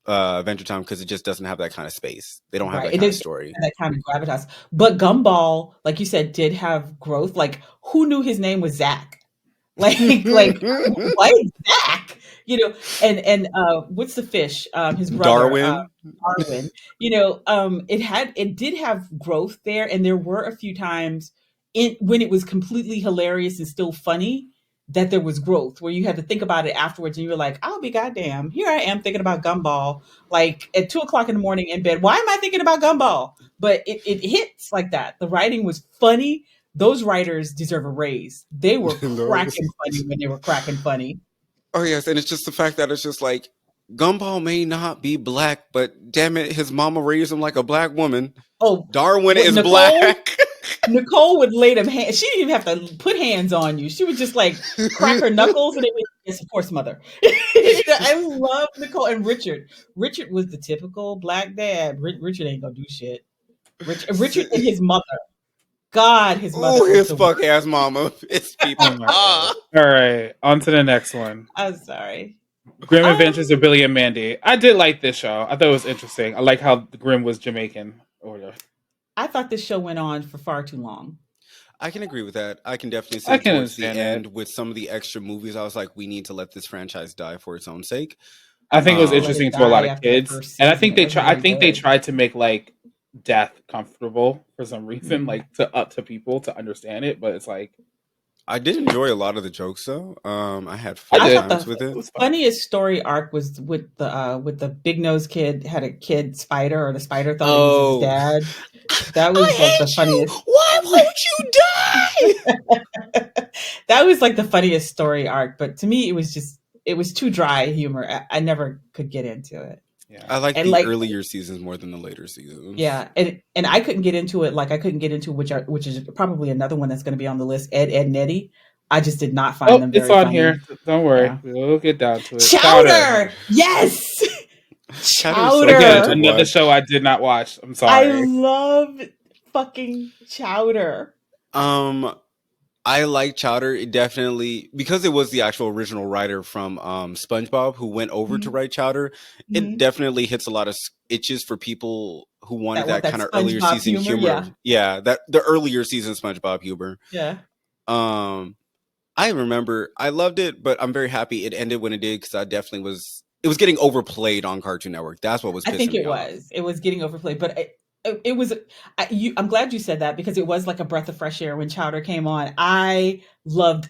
Adventure Time because it just doesn't have that kind of space. They don't have Right. that It kind of is story. that kind of gravitas. But Gumball, like you said, did have growth. Like who knew his name was Zach? Like why Zach? And what's the fish? His brother, Darwin. Darwin. It did have growth there, and there were a few times when it was completely hilarious and still funny that there was growth where you had to think about it afterwards and you were like, I'll be goddamn, here I am thinking about Gumball like at 2 o'clock in the morning in bed. Why am I thinking about Gumball? But it hits like that. The writing was funny. Those writers deserve a raise. They were Those. cracking funny when they were cracking funny. Oh yes, and it's just the fact that it's just like Gumball may not be black, but damn it, his mama raised him like a black woman. Oh, Darwin what is Nicole? black. Nicole would lay them hands. She didn't even have to put hands on you. She would just like crack her knuckles and it would, yes, of course, mother. I love Nicole and Richard. Richard was the typical black dad. Richard ain't gonna do shit. Richard and his mother. God, his mother Oh, was his the worst. fuck ass mama pissed Oh people my god. off. All right, on to the next one. I'm sorry. Grim Adventures of Um, Billy and Mandy. I did like this show. I thought it was interesting. I like how Grim was Jamaican or whatever. I thought this show went on for far too long. I can agree with that. I can definitely I say can towards the understand that. end with some of the extra movies, I was like, we need to let this franchise die for its own sake. I I think it think was they let Um, it interesting to a lot die of after the kids, first and I season. think It they wasn't try. I very think they good. tried to make like death comfortable for some reason, Mhm. like to up to people to understand it. But it's like I did enjoy a lot of the jokes though. I had I I fun did. thought times the with It it. was fun. funniest story arc was with the big nose kid had a kid spider, or the spider thought it was his Oh, dad. That I was like the hate funniest. you. Why won't you die? That was like the funniest story arc, but to me it was too dry humor. I never could get into it. Yeah. I like And the like earlier seasons more than the later seasons. yeah, and I couldn't get into it like I couldn't get into which is probably another one that's going to be on the list. Ed and Nettie. I just did not find Oh, them it's very on here. funny. Don't worry, Yeah. we'll get down to it. Chowder. Chowder. Yes. Chowder is so fun Again, Chowder. to another watch. show I did not watch. I'm I sorry. love fucking Chowder. Um, I like Chowder. It definitely because it was the actual original writer from SpongeBob who went over to Mhm, write Chowder. It mhm. definitely hits a lot of itches for people who wanted That what that that kind of earlier SpongeBob season humor? humor. Yeah. Yeah, that the earlier season SpongeBob humor. Yeah. Um, I remember I loved it, but I'm very happy it ended when it did because I definitely was. It was getting overplayed on Cartoon Network. That's what was I think pissing me it off. was. It was getting overplayed, but it was. I'm glad you said that because it was like a breath of fresh air when Chowder came on. I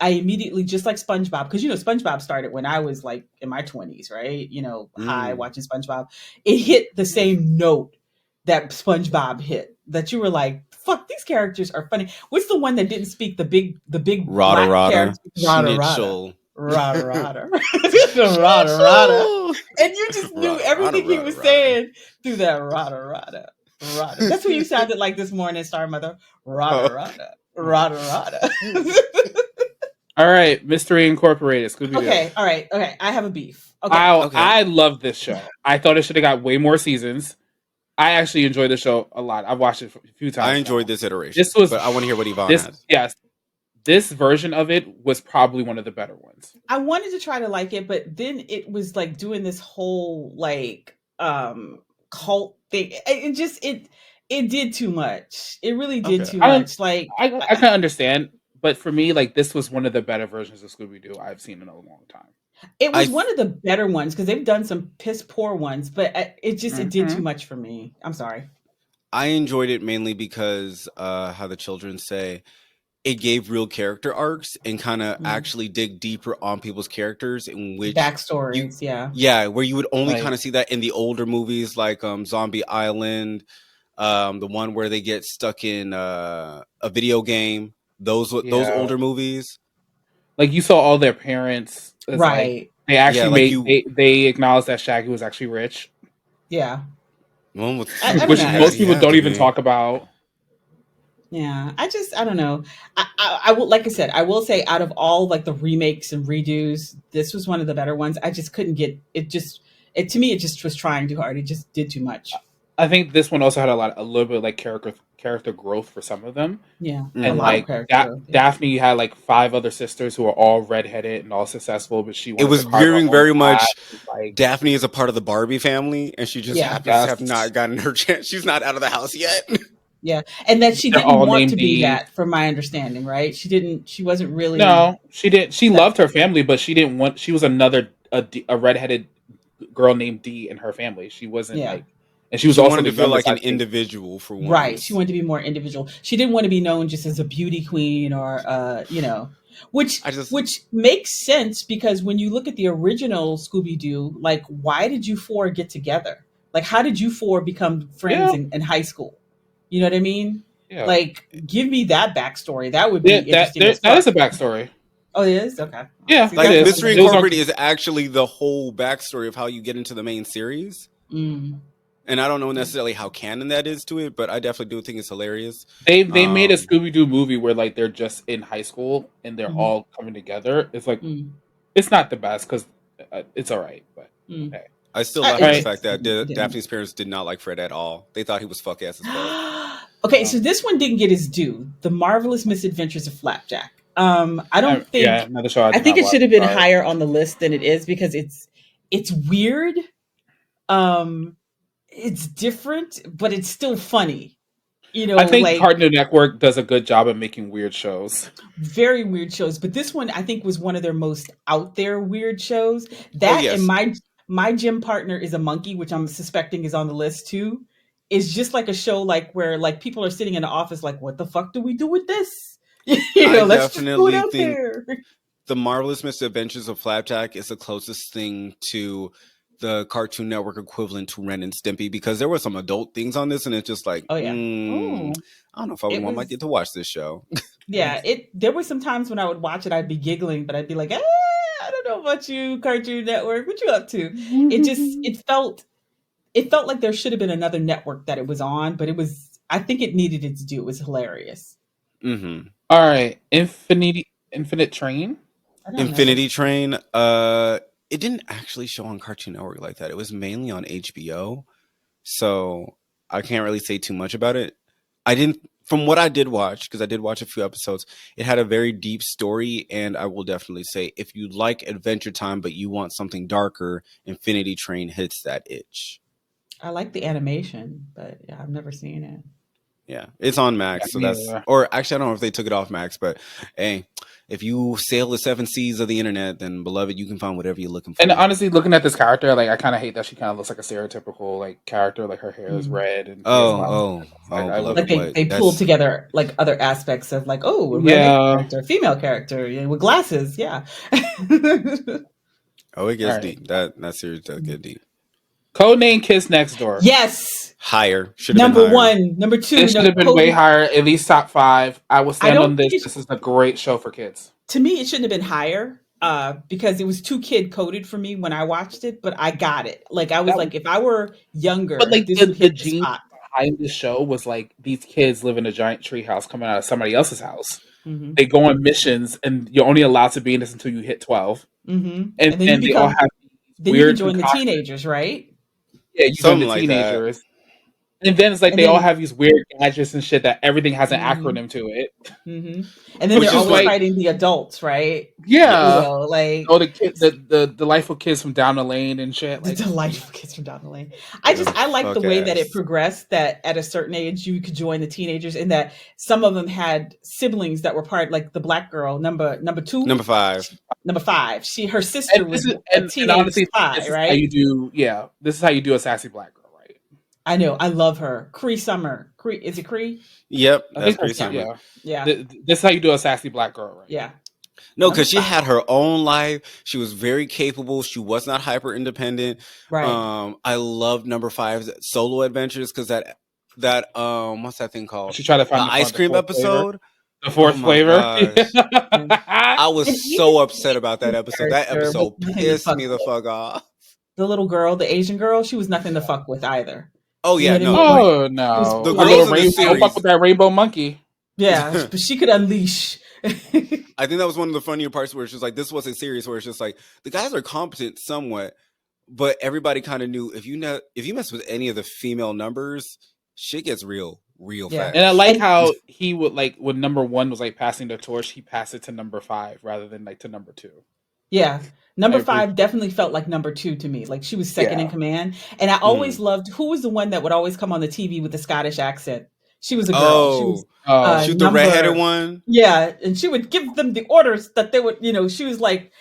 immediately, just like SpongeBob, because SpongeBob started when I was like in my 20s, right? High Mm. watching SpongeBob. It hit the same note that SpongeBob hit. That you were like, "Fuck, these characters are funny." What's the one that didn't speak the big Rada black rada, character? Rada rada. schnitzel. Rada rada. Rada rada. Schnitzel! And you just knew Rada rada everything he rada was rada. saying through that rada rada rada. That's what you sounded like this morning, Star Mother. Rada Oh. rada rada rada. All right, Mystery Incorporated, Scooby Doo. Okay, all right, okay. I have a beef. Okay, Okay. I love this show. I thought it should have got way more seasons. I actually enjoyed the show a lot. I've watched it a few I times enjoyed now. this iteration, This was but I want to hear what Yvonne this has. yes, this version of it was probably one of the better ones. I wanted to try to like it, but then it was like doing this whole like cult thing. It did too much. It really did Okay. too I don't much. Like I can understand, but for me, like this was one of the better versions of Scooby Doo I've seen in a long time. It I was one of the better ones because they've done some piss poor ones, but it did too Hmm. much for me. I'm sorry. I enjoyed it mainly because how the children say it gave real character arcs and kind of Mm. actually dig deeper on people's characters in which you Backstories, yeah. yeah, where you would only Like, kind of see that in the older movies like Zombie Island, the one where they get stuck in a video game, those yeah, older movies. like you saw all their parents as like Right. they Yeah, actually like made you they acknowledged that Shaggy was actually rich, Yeah. one with I don't which know. stupid I as most he people just had don't to even be. talk about. Yeah, I don't know. I will, like I said, I will say out of all like the remakes and redos, this was one of the better ones. I just couldn't get it. Just it to me, it just was trying too hard. It just did too much. I think this one also had a little bit of, like character growth for some of them, Yeah, a and lot Hmm. of like character growth. Yeah. Daphne had like five other sisters who were all redheaded and all successful, but she It wanted to was carve her veering own very path. much Like, Daphne is a part of the Barbie family, and she just Yeah, happens to have yes, not gotten her chance. She's not out of the house yet. yeah, and that she they're didn't all want named to be D. that, from my understanding. Right? She didn't. She wasn't really No, she didn't. She that. loved her family, but she didn't want. She was a redheaded girl named D in her family. She wasn't Yeah. like, and she was She also wanted the to feel like youngest, an I think. individual for Right. She once. wanted to be more individual. She didn't want to be known just as a beauty queen or which I just which makes sense because when you look at the original Scooby Doo, like why did you four get together? Like how did you four become friends Yeah, in high school? You know what I mean? yeah, Like give me that backstory. That would be yeah. interesting as That is fuck. a backstory. Oh, it is? Okay. Yeah, See, it like that's is. another Mystery It thing. was on. Incorporated is actually the whole backstory of how you get into the main series. Mm, And I don't know yeah. necessarily how canon that is to it, but I definitely do think it's hilarious. They made a Um, Scooby Doo movie where like they're just in high school and they're Mm-hmm. all coming together. It's like Mm, it's not the best because it's all right, but mm. okay. I still laugh All at the It right. fact that didn't. Daphne's parents did not like Fred at all. They thought he was fuck ass as fuck. Okay, so this one didn't get his due. The Marvelous Misadventures of Flapjack. I don't Yeah, think. another show I I did think not it watch. should have been Sorry. higher on the list than it is because it's weird. Um, it's different, but it's still funny. I think Like Cartoon Network does a good job of making weird shows. very weird shows. But this one, I think, was one of their most out there weird shows. Oh That and yes, my gym partner is a monkey, which I'm suspecting is on the list too. Is just like a show like where like people are sitting in the office like, what the fuck do we do with this? I Let's just throw it definitely out think there. the Marvelous Misadventures of Flapjack is the closest thing to the Cartoon Network equivalent to Ren and Stimpy because there were some adult things on this, and it's just like, Oh yeah. Oh, I don't know if I would it want my was kid to watch this show. yeah. It there were some times when I would watch it, I'd be giggling, but I'd be like, I don't know about you, Cartoon Network. What you up to? It just it felt like there should have been another network that it was on, but it was I think it needed its due. It was hilarious. Hmm. All right, Infinite Train. I don't know Infinity this. Train. It didn't actually show on Cartoon Network like that. It was mainly on HBO, so I can't really say too much about it. I didn't, from what I did watch, because I did watch a few episodes. It had a very deep story, and I will definitely say, if you like Adventure Time but you want something darker, Infinity Train hits that itch. I like the animation, but yeah, I've never seen it. Yeah, it's on Yeah, Max, so me that's, neither. or actually, I don't know if they took it off Max, but hey, if you sail the seven seas of the internet, then beloved, you can find whatever you're looking And for. honestly, looking at this character, like I kind of hate that she kind of looks like a stereotypical like character. Like her hair is Mm. red and she has Oh, glasses. oh, It's like oh, I Like beloved, wouldn't. what? they pulled That's together like other aspects of like, oh, a redhead Yeah. character, female character, with glasses, yeah. oh, it All gets right. deep. That series does get deep. Codename Kiss Next Door. Yes. Higher should have been Number higher. one, number two, This should no have been way Cody. higher, at least top five. I will I stand on don't think this. it This is a great show for kids. to me it shouldn't have been higher. Because it was too kid coded for me when I watched it, but I got it. Like I was That, like, if I were but younger, like this would the hit the genius spot. behind the show was like these kids live in a giant tree house coming out of somebody else's house. Hmm. They go on missions, and you're only allowed to be in this until you hit 12. Hmm. And And then then they all have these you can weird join the concoctions. teenagers, right? Yeah, you join the Something like that. teenagers. And then it's like And they all then, have these weird gadgets and shit that everything has an mhm, acronym to it, mhm. And then Which they're which is is always what, like, fighting the adults, right? You yes. yeah. know, like Oh, the kid, the delightful kids from down the lane and shit. the Like, delightful kids from down the lane. Them I like the fuck way that it ass. progressed, that at a certain age you could join the teenagers, and that some of them had siblings that were part, like the black girl, number two, Number 5. number five. Her and sister this was is a and teenage honestly, spy, this is how right? you do. Yeah, this is how you do a sassy black girl, right? I know, I love her. Cree Summer. Cree, is it Cree? Yep, I that's think Cree that's Yeah. Summer. yeah. Yeah. This is how you do a sassy black girl, right? Yeah. No, Number because she five. had her own life. She was very capable. She was not hyper independent. Right. I loved Number Five's solo adventures because that what's that thing called? She tried to The find ice the cream fourth flavor. episode. The Oh fourth my flavor. gosh. Yeah. Yeah. I And was even so the upset about that Asian episode. That character was episode nothing to pissed fuck me the with. fuck off. The little girl, the Asian girl, she was nothing to fuck with either. Oh You know yeah, what I no, mean? like Oh She was the no, her little girls in the rainbow! Don't fuck series. with that rainbow monkey. yeah, but she could unleash. I think that was one of the funnier parts where it's just like this wasn't serious, where it's just like the guys are competent somewhat, but everybody kind of knew if you mess with any of the female numbers, shit gets real Yeah. And I fast. like And how he would like when number one was like passing the torch, he passed it to number five rather than like to number two. yeah, I number appreciate. five definitely felt like number two to me. Like she was second in Yeah. command. And I always Mm. loved, who was the one that would always come on the TV with the Scottish accent? She was a girl. She was Oh, Oh, shoot, the redheaded number, one. yeah, and she would give them the orders that they would, she was like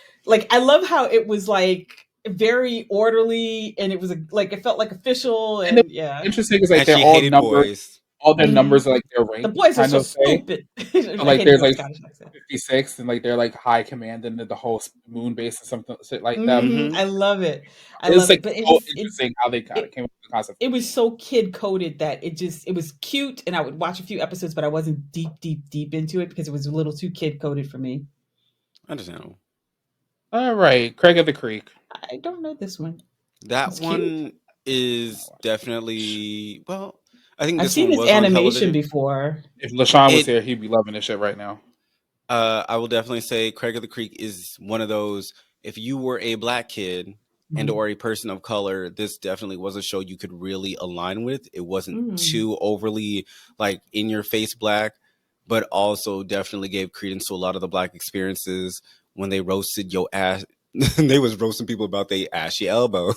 I love how it was like very orderly, and it was like it felt like official, and the and yeah. interesting is like And they're she all hated numbered. boys. All their Mhm. numbers are like their The rank boys are kind so of say. stupid. So I like hated there's her like Scottish accent. 56 and like they're like high command and then the whole moon base or something shit like that. Mm-hmm. I love it. I It's love like it. But it so just interesting how they kind of it came up with the concept it for the was show. so kid coded that it was cute, and I would watch a few episodes, but I wasn't deep into it because it was a little too kid coded for me. Understandable. All right, Craig of the Creek. I don't know this one. That It's cute. one is definitely well. I think I've this seen one its was on animation television. before. If LaShawn was It here, he'd be loving this shit right now. I will definitely say Craig of the Creek is one of those. If you were a black kid and Mhm. or a person of color, this definitely was a show you could really align with. It wasn't Mm. too overly like in your face black, but also definitely gave credence to a lot of the black experiences when they roasted your ass. They was roasting people about their ashy elbows,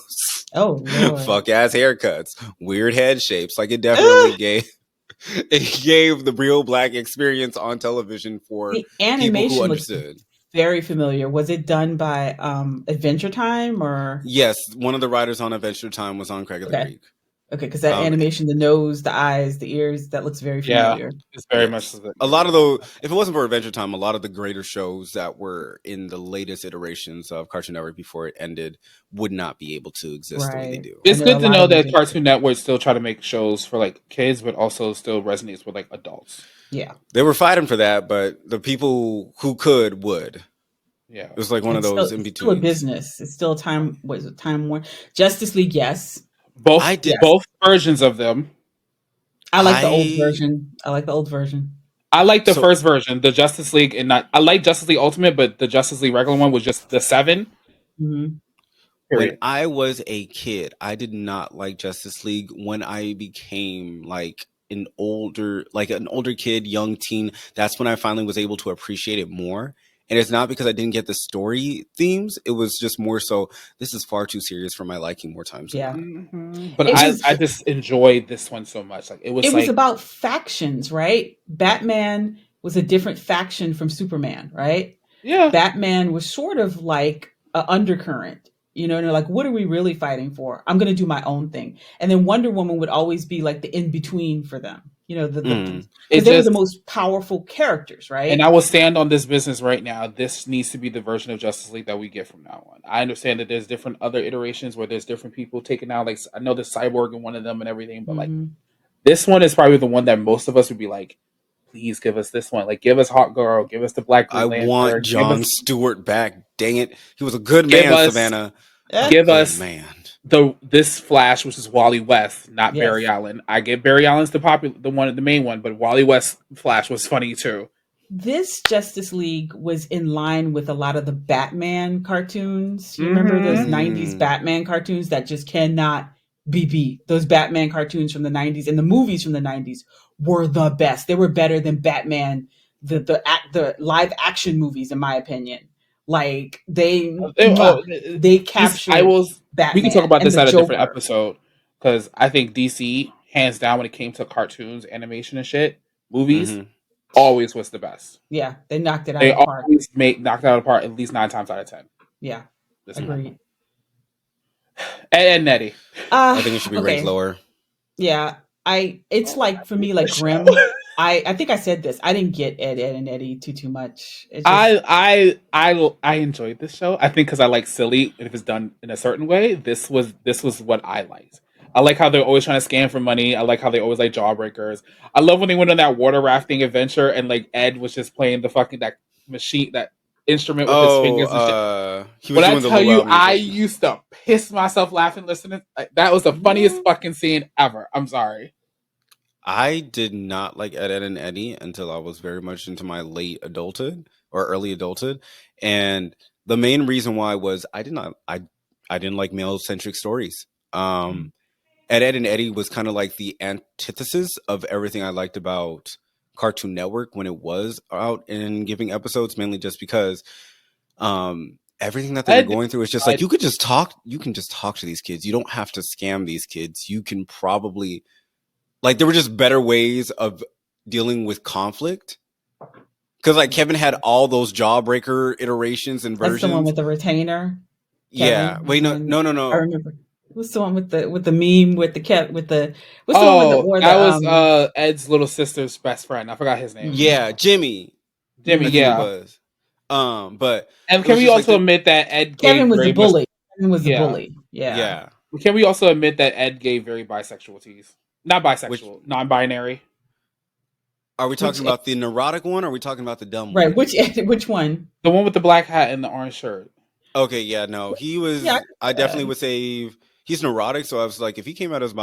Oh Lord. fuck ass haircuts, weird head shapes. Like it definitely Ugh! gave the real black experience on television for The people who animation looks understood. very familiar. Was it done by Adventure Time or Yes, one of the writers on Adventure Time was on Craig of the okay? Creek. Okay, because that Um, animation, the nose, the eyes, the ears, that looks very Yeah, familiar. it's very much yes, so that a you're lot of right. the if it wasn't for Adventure Time, a lot of the greater shows that were in the latest iterations of Cartoon Network before it ended would not be able to exist the way they Right. do. I It's know a good to lot know of them that did. Cartoon Network still try to make shows for like kids, but also still resonates with like adults. Yeah. They were fighting for that, but the people who could would. Yeah, It was like one And of those in it's still a betweens. business. It's still a time, what is it, Time Warner? Justice League, yes. both I did. Yes. both versions of them. I like the old I version. I like the old version. I like the so first version, the Justice League, and not. I like Justice League Ultimate, but the Justice League regular one was just the seven. Hmm. when Period. I was a kid, I did not like Justice League. When I became like an older kid, young teen, that's when I finally was able to appreciate it more. And it's not because I didn't get the story themes. It was just more so, this is far too serious for my liking more times than Yeah. not. But It I was just enjoyed this one so much. Like it was it was like about factions, right? Batman was a different faction from Superman, right? yeah, Batman was sort of like a undercurrent, and they're like, what are we really fighting for? I'm going to do my own thing. And then Wonder Woman would always be like the in between for them, Mm. it because they were the just most powerful characters, and right? I will stand on this business right now. This needs to be the version of Justice League that we get from now on. I understand that there's different other iterations where there's different people taking out. Like I know there's Cyborg in one of them and everything, but like Hmm. this one is probably the one that most of us would be like, please give us this one. Like give us Hawk Girl, give us the Black I Green want Lantern, John Stewart back. Dang it. He was a good give man, us Savannah. A Eh, give good us man. this Flash, which is Wally West, not Barry yes. Allen. I get Barry Allen's the main one, but Wally West Flash was funny too. This Justice League was in line with a lot of the Batman cartoons. You remember those Mm-hmm. 90s Mm. Batman cartoons that just cannot BB. Those Batman cartoons from the 90s and the movies from the 90s were the best. They were better than Batman, the live action movies, in my opinion. Like Oh, they this I captured will. We can talk Batman about and this the at a different Joker. episode because I think DC, hands down, when it came to cartoons, animation, and shit, movies, Mm-hmm. always was the best. Yeah, they knocked it out They of the park. always make knocked it out of the park at least 9 times out of 10. Yeah, This one, agreed. and Nettie. I think it should be ranked Okay. lower. Yeah, it's Oh, like for me like the Grimm. show. I think I said this. I didn't get Ed and Eddie too much. It just I enjoyed this show. I think because I like silly, and if it's done in a certain way, this was what I liked. I like how they're always trying to scam for money. I like how they always like jawbreakers. I love when they went on that water rafting adventure and like Ed was just playing the fucking that machine that instrument with his fingers and shit. He was When I doing the tell luau you, I music. used to piss myself laughing listening. Like, that was the funniest fucking scene ever. I'm sorry. I did not like Ed and Eddie until I was very much into my late adulthood or early adulthood, and the main reason why was I didn't like male centric stories. Ed and Eddie was kind of like the antithesis of everything I liked about Cartoon Network when it was out and giving episodes, mainly just because everything that they were Ed, going through is just like you can just talk to these kids. You don't have to scam these kids. You can probably like there were just better ways of dealing with conflict. Because like Kevin had all those jawbreaker iterations and that's the one versions. with the retainer. Yeah. Kevin, Wait, the no, one no, no, I no. remember. What's the one with the meme with the Kev with the what's the one with the oh, or that the was Ed's little sister's best friend. I forgot his name. Yeah, Jimmy. Jimmy, I think it mm. yeah. was. But And it can was we just like also admit that Ed Kevin gave was the very much bully. Kevin was the yeah. bully. Yeah. yeah. Can we also admit that Ed gave very bisexual teas? Not Which bisexual, non-binary. are we talking Which about the neurotic one or are we talking about the dumb right, one? which one? The one with the black hat and the orange shirt. Okay, yeah, no. He Yeah, was I uh, definitely would say he's neurotic, so I was like if he came out as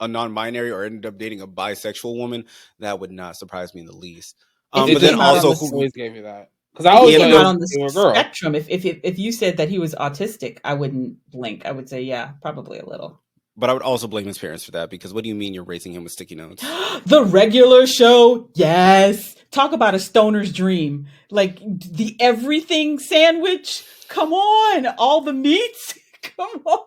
a non-binary or ended up dating a bisexual woman, that would not surprise me in the least. if he But then came out on also the who Always gave you that because I if he always yeah, thought came it out because was on the they were a girl. spectrum, if you said that he was autistic, I wouldn't blink. I would say yeah, probably a little. but I would also blame his parents for that because what do you mean you're raising him with sticky notes? The regular show, yes. Talk about a stoner's dream. Like the everything sandwich. Come on, all the meats. Come on.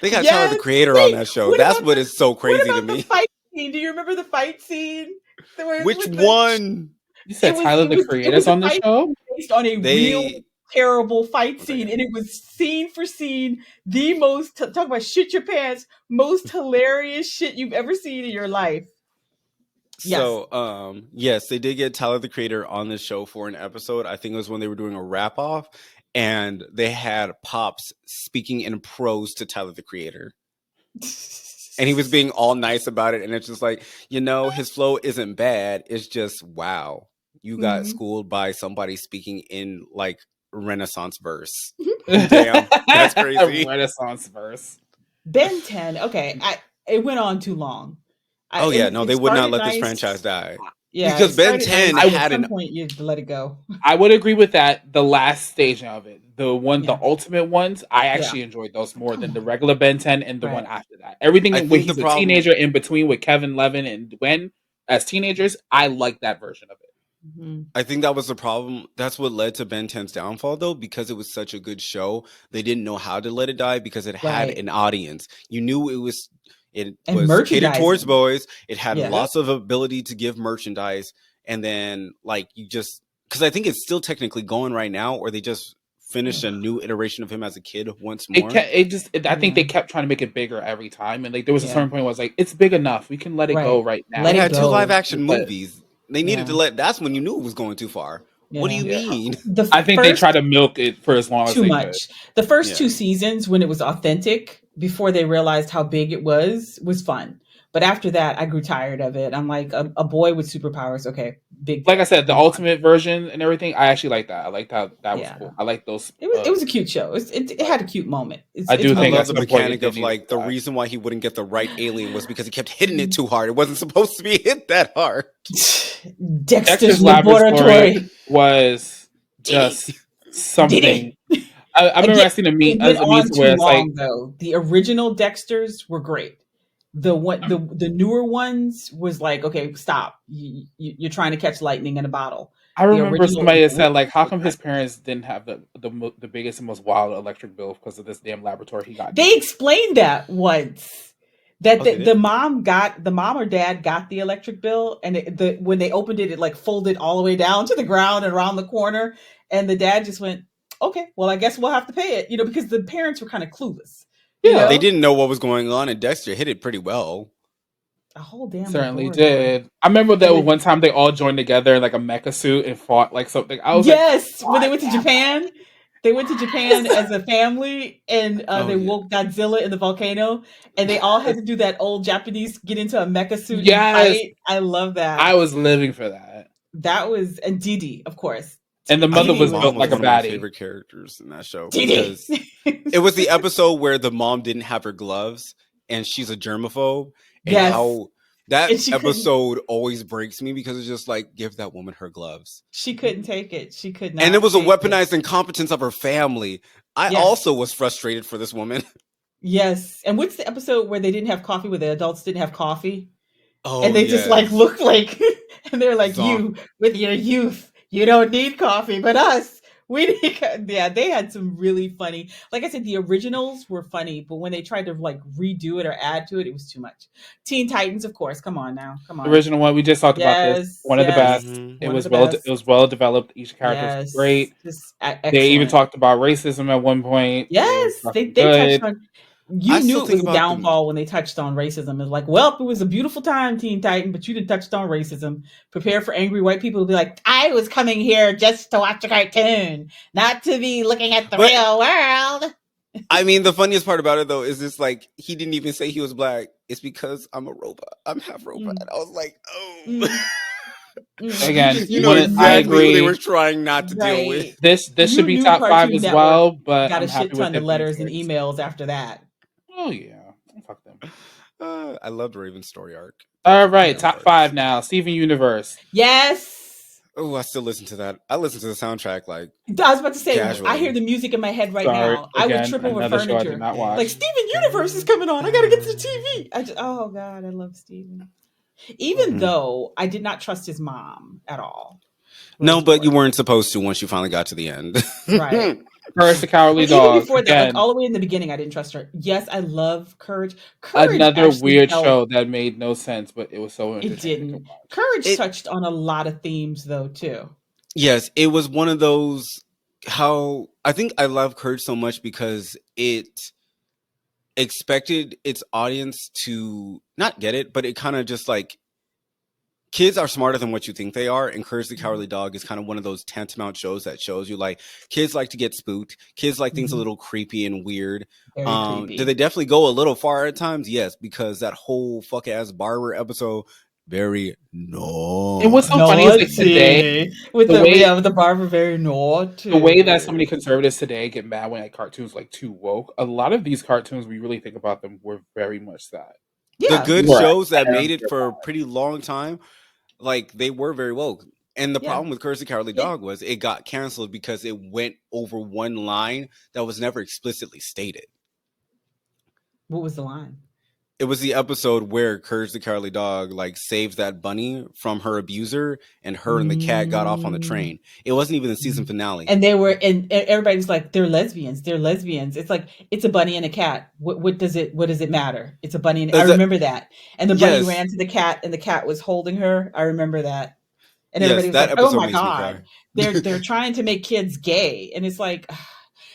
They got Tyler the Yes. Creator on Wait, that show. That's what is so what crazy to about the me. fight scene? Do you remember the fight scene? Where Which with the one? You said Tyler the it Creator's was a on the fight show. scene based on a real They terrible fight one scene, second. and it was scene for scene the most talk about shit your pants, most hilarious shit you've ever seen in your life. Yes. So, yes, they did get Tyler the Creator on the show for an episode. I think it was when they were doing a wrap off, and they had Pops speaking in prose to Tyler the Creator, and he was being all nice about it. And it's just like, his flow isn't bad. It's just wow, you got Mhm. schooled by somebody speaking in like Renaissance verse. Damn, that's crazy. Renaissance verse. Ben 10. Okay, it went on too long. Oh yeah, no, It they would not started let this franchise nice. die Yeah, because it Ben started 10 nice, I but at had some an point you have to let it go. I would agree with that. The last stage of it, the Yeah, ultimate ones, I yeah. actually enjoyed those more Come than the on. regular Ben 10 and the one Right. after that. Everything I when think the he's a problem teenager in between with Kevin Levin and Gwen as teenagers, I like that version of it. Mhm. I think that was the problem. That's what led to Ben 10's downfall, though, because it was such a good show. They didn't know how to let it die because it had Right. an audience. You knew it And was catered towards merchandising. boys. It had Yeah. Yep. lots of ability to give merchandise, and then like you just because I think it's still technically going right now, or they just finished a new iteration of him as a kid once more. I think they Yeah. kept trying to make it bigger every time, and like there was a Yeah. certain point where I was like, it's big enough. We can let it go Right. right They Let now. it had two live go. action But movies. They needed to Yeah. let. That's when you knew it was going too far. What do you Yeah. yeah, mean? The I think they first tried to milk it for as long as too they could. much. The first Yeah. two seasons when it was authentic before they realized how big it was fun. But after that, I grew tired of it. I'm like a boy with superpowers. Okay, big Like I deal. said, the Move on. ultimate version and everything, I actually like that. I liked how that was Yeah. cool. I like those. It was a cute show. It But had a cute moment. I It's do I think love at memorable. the some point it mechanic did of need to like the die. reason why he wouldn't get the right alien was because he kept hitting it too hard. It wasn't supposed to be hit that hard. Dexter's Dexter's Laboratory Laboratory. was Diddy. just Diddy. something. I remember Again, I seen a it meme went as a meme on too where it's like, long though. The original Dexters were great. The newer ones was like, okay, stop. You're trying to catch lightning in a bottle. I The remember original and somebody the had said like, ones how were come his great. parents didn't have the biggest and most wild electric bill because of this damn laboratory he got They into? explained that once. That Oh, they the did. mom or dad got the electric bill, and when they opened it, it like folded all the way down to the ground and around the corner, and the dad just went, "Okay, well, I guess we'll have to pay it," because the parents were kind of clueless, you Yeah, They know. didn't know what was going on, and Dexter hit it pretty well. A whole damn certainly laboratory, did. I remember and that the one time they all joined together in like a mecha suit and fought like something. I was like, yes, when they God went to damn Japan, they went to Japan it! as a family, and Oh they yeah. woke Godzilla in the volcano, and they all had to do that old Japanese get into a mecha suit and Yes, fight. I love I that. was living for that. That was and Didi, of course. And the I mother think the Didi was was mom built was like a one of my baddie. favorite characters in that show Didi. because it was the episode where the mom didn't have her gloves and she's a germaphobe, and Yes, how that and she couldn't. episode always breaks me because it's just like, give that woman her gloves. She couldn't take it. She could And it not was a take it. weaponized incompetence of her family. I Yes, also was frustrated for this woman. yes. And what's the episode where they didn't have coffee? Where the adults didn't have coffee? And Oh they just like yes. look like and they're like, Zon- you with your youth, you don't need coffee, but us, we need yeah, they had some really funny, like I said, the originals were funny, but when they tried to like redo it or add to it, it was too much. Teen Titans, of course, come on now, come The on. original one we just talked about this. Yes, One of the yes, best. Mhm. It one of was the well. It best. was well developed. Each character was Yes, great. just They even excellent. talked about racism at one point. It was Yes, fucking they touched good. on. I You still knew it think was a about them. downfall when they touched on racism. It's like, well, it was a beautiful time, Teen Titan, but you didn't touch on racism. Prepare for angry white people to be like, I was coming here just to watch a cartoon, not to be looking at the But real world. I mean, the funniest part about it though is this: like, he didn't even say he was black. It's because I'm a robot. I'm half robot. Mm, I was like, oh. mm, Again, You you know just I knew, exactly who they were agree. trying not to deal with. right? This should You be knew top five Cartoon as Network well, but got a I'm shit happy with ton of it being letters and six. emails after that. Oh yeah, fuck them. I loved Raven's story arc. That was All one of my right, Yeah. favorite top parts. five now. Steven Universe. Yes. Oh, I still listen to that. I listen to the soundtrack like I was about to say, I hear casually. the music in my head right Sorry, now. I would again, trip over another show I did furniture. not Like watch. Steven Universe is coming on. I gotta get to the TV. Oh God, I love Steven. Even Mm. though I did not trust his mom at all. No, Rose but you George. weren't supposed to once you finally got to the end. Right. Courage the Cowardly But even Dog. before that, like Again, all the way in the beginning, I didn't trust her. Yes, I love Courage. Courage another actually weird felt show that made no sense, but it was so it entertaining to didn't. watch. Courage it touched on a lot of themes though, too. Yes, it was one of those. How I think I love Courage so much because it expected its audience to not get it, but it kind of just like, kids are smarter than what you think they are, and Courage the Mhm. Cowardly Dog is kind of one of those tantamount shows that shows you like kids like to get spooked, kids like things a Mhm. little creepy and weird. Very Did they creepy. definitely go a little far at times? Yes, because that whole fuck ass barber episode, very And what's so naughty. funny is like today, Naughty. With the the way with the barber very the way that so naughty. many conservatives today get mad when like cartoons like too woke. A lot of these cartoons, when you really think about them, were very much that. The Yeah. You good were shows that ahead of made it your for a time. pretty long time, like they were very woke. And the Yeah. problem with Courage the Cowardly It Dog was it got canceled because it went over one line that was never explicitly stated. what was the line? It was the episode where Courage the Cowardly Dog like saves that bunny from her abuser, and her and the cat got off on the Mm. train. It wasn't even the season Mhm. finale. And they were and everybody's like, they're lesbians. They're lesbians. It's like it's a bunny and a cat. What does it matter? It's a bunny and I Is that remember that. And the bunny yes, ran to the cat and the cat was holding her. I remember that. And yes, everybody was that like, "Oh episode my makes me god, cry. they're trying to make kids gay," and it's like,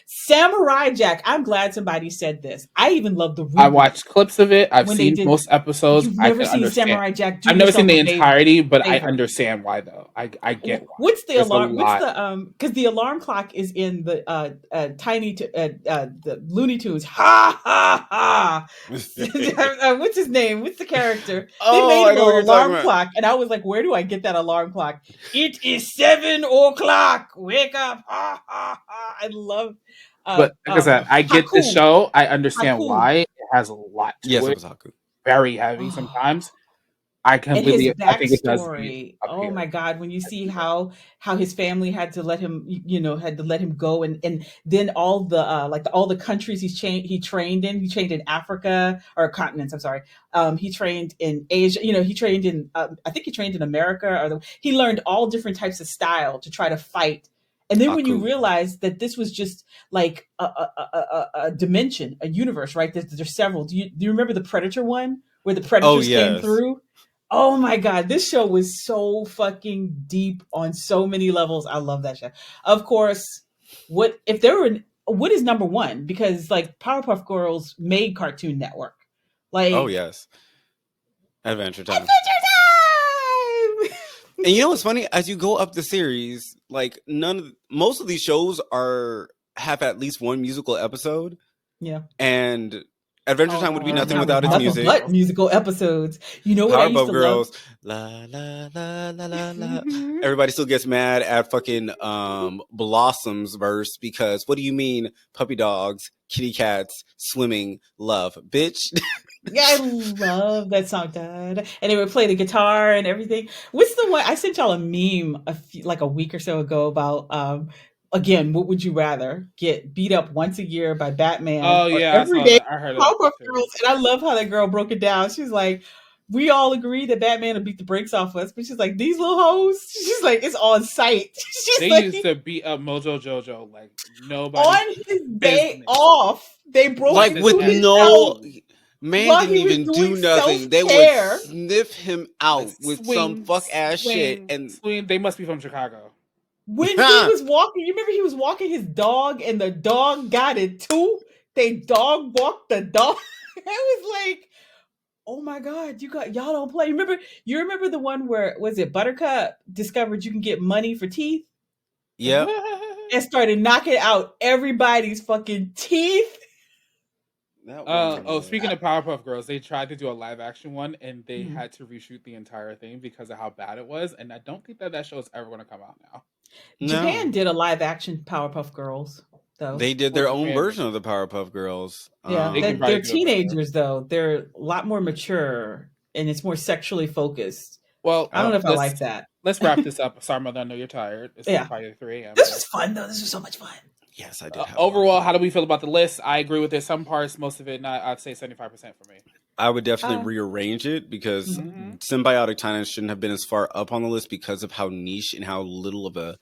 Samurai Jack. I'm glad somebody said this. I even love the I reboot watched clips of it. I've when they seen did. most episodes. You've I never can seen understand. Samurai Jack. Do I've never seen yourself a the favor. entirety, but I Favor. understand why though. I get why. What's the There's a alarm? What's lot. the Because the alarm clock is in the the Looney Tunes. Ha ha ha! What's his name? What's the character? They Oh, made a I know what little you're talking alarm about. clock, and I was like, "Where do I get that alarm clock?" It is 7 o'clock. Wake up! Ha ha ha! I love But like I said, I get the Haku. show. I understand Haku. why. It has a lot to Yes, it it. was Haku. Very heavy Oh, sometimes. I And his completely. I think it does beat backstory, up oh here. my god, when you I see think it does. how his family had to let him, had to let him go, and then all the all the countries he trained in. He trained in Africa, or continents, I'm sorry. He trained in Asia, he trained in, I think he trained in America, he learned all different types of style to try to fight. And then when you Aku. realize that this was just like a dimension, a universe, right? There's several. Do you remember the Predator one where the Oh predators came yes. through? Oh my god, this show was so fucking deep on so many levels. I love that show. Of course, what is number one? Because like Powerpuff Girls made Cartoon Network. Oh Like yes. Adventure Time. Adventure Time. And you know what's funny? As you go up the series, like most of these shows are have at least one musical episode, Yeah. and Adventure Oh Time would be no, Adventure nothing Time was without its nothing Powerpuff music. but Girls. musical episodes. You know what I used Powerpuff to love? Girls, la la la la la la. Everybody still gets mad at fucking Blossom's verse because what do you mean puppy dogs, kitty cats, swimming, love, bitch? Yeah, I love that song. Da, da. And they would play the guitar and everything. What's the one I sent y'all a meme like a week or so ago about again, what would you rather get beat up once a year by Batman Oh or yeah, I every saw day that. I heard about Powerpuff that too. Girls? And I love how that girl broke it down. She's like, we all agree that Batman will beat the brakes off us, but she's like, these little hoes, she's like, it's on sight. She's They like, used to beat up Mojo Jojo like nobody's on his day business. off, they broke Like Like this with into his man house no knew. man while didn't he was even doing do self nothing. They would care. sniff him Like out with some swing, fuck ass shit swing, and swing. They must be from Chicago. When he was walking, you remember he was walking his dog and the dog got it too? They dog walked the dog. I was like, oh my God, y'all don't play. You remember the one where was it Buttercup discovered you can get money for teeth yep. and started knocking out everybody's fucking teeth? That one Speaking was of Powerpuff Girls, they tried to do a live action one, and they Mhm. had to reshoot the entire thing because of how bad it was. And I don't think that show is ever going to come out now. Japan no. did a live action Powerpuff Girls though. They did Well, their own Japan did version it. of the Powerpuff Girls. Yeah, They can probably they're do it better. teenagers though. They're a lot more mature and it's more sexually focused. Well, I don't Oh, know if I like that. let's wrap this up. Sorry, mother. I know you're tired. It's Yeah. probably 3 a.m. This here. was fun though. This was so much fun. yes, I did have a lot of Overall, how fun. do we feel about the list? I agree with it. Some parts, most of it, not. I'd say 75% for me. I would definitely Uh, rearrange it because mhm. Hmm. Symbiotic Titan shouldn't have been as far up on the list because of how niche and how little of a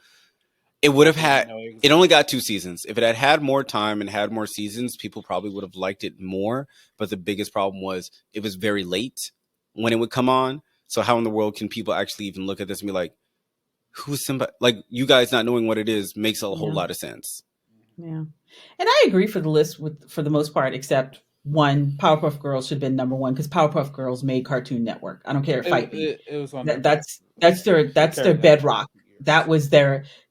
it would I have didn't had. know It only existed. got 2 seasons. If it had had more time and had more seasons, people probably would have liked it more. But the biggest problem was it was very late when it would come on. So how in the world can people actually even look at this and be like, "Who's somebody?" Like you guys not knowing what it is makes a whole Yeah, lot of sense. yeah. And I agree for the list for the most part, except one, Powerpuff Girls should have been number one because Powerpuff Girls made Cartoon Network. I don't care, fight me. It was on their That, back. that's that's their They that's their carried that for bedrock. That years. was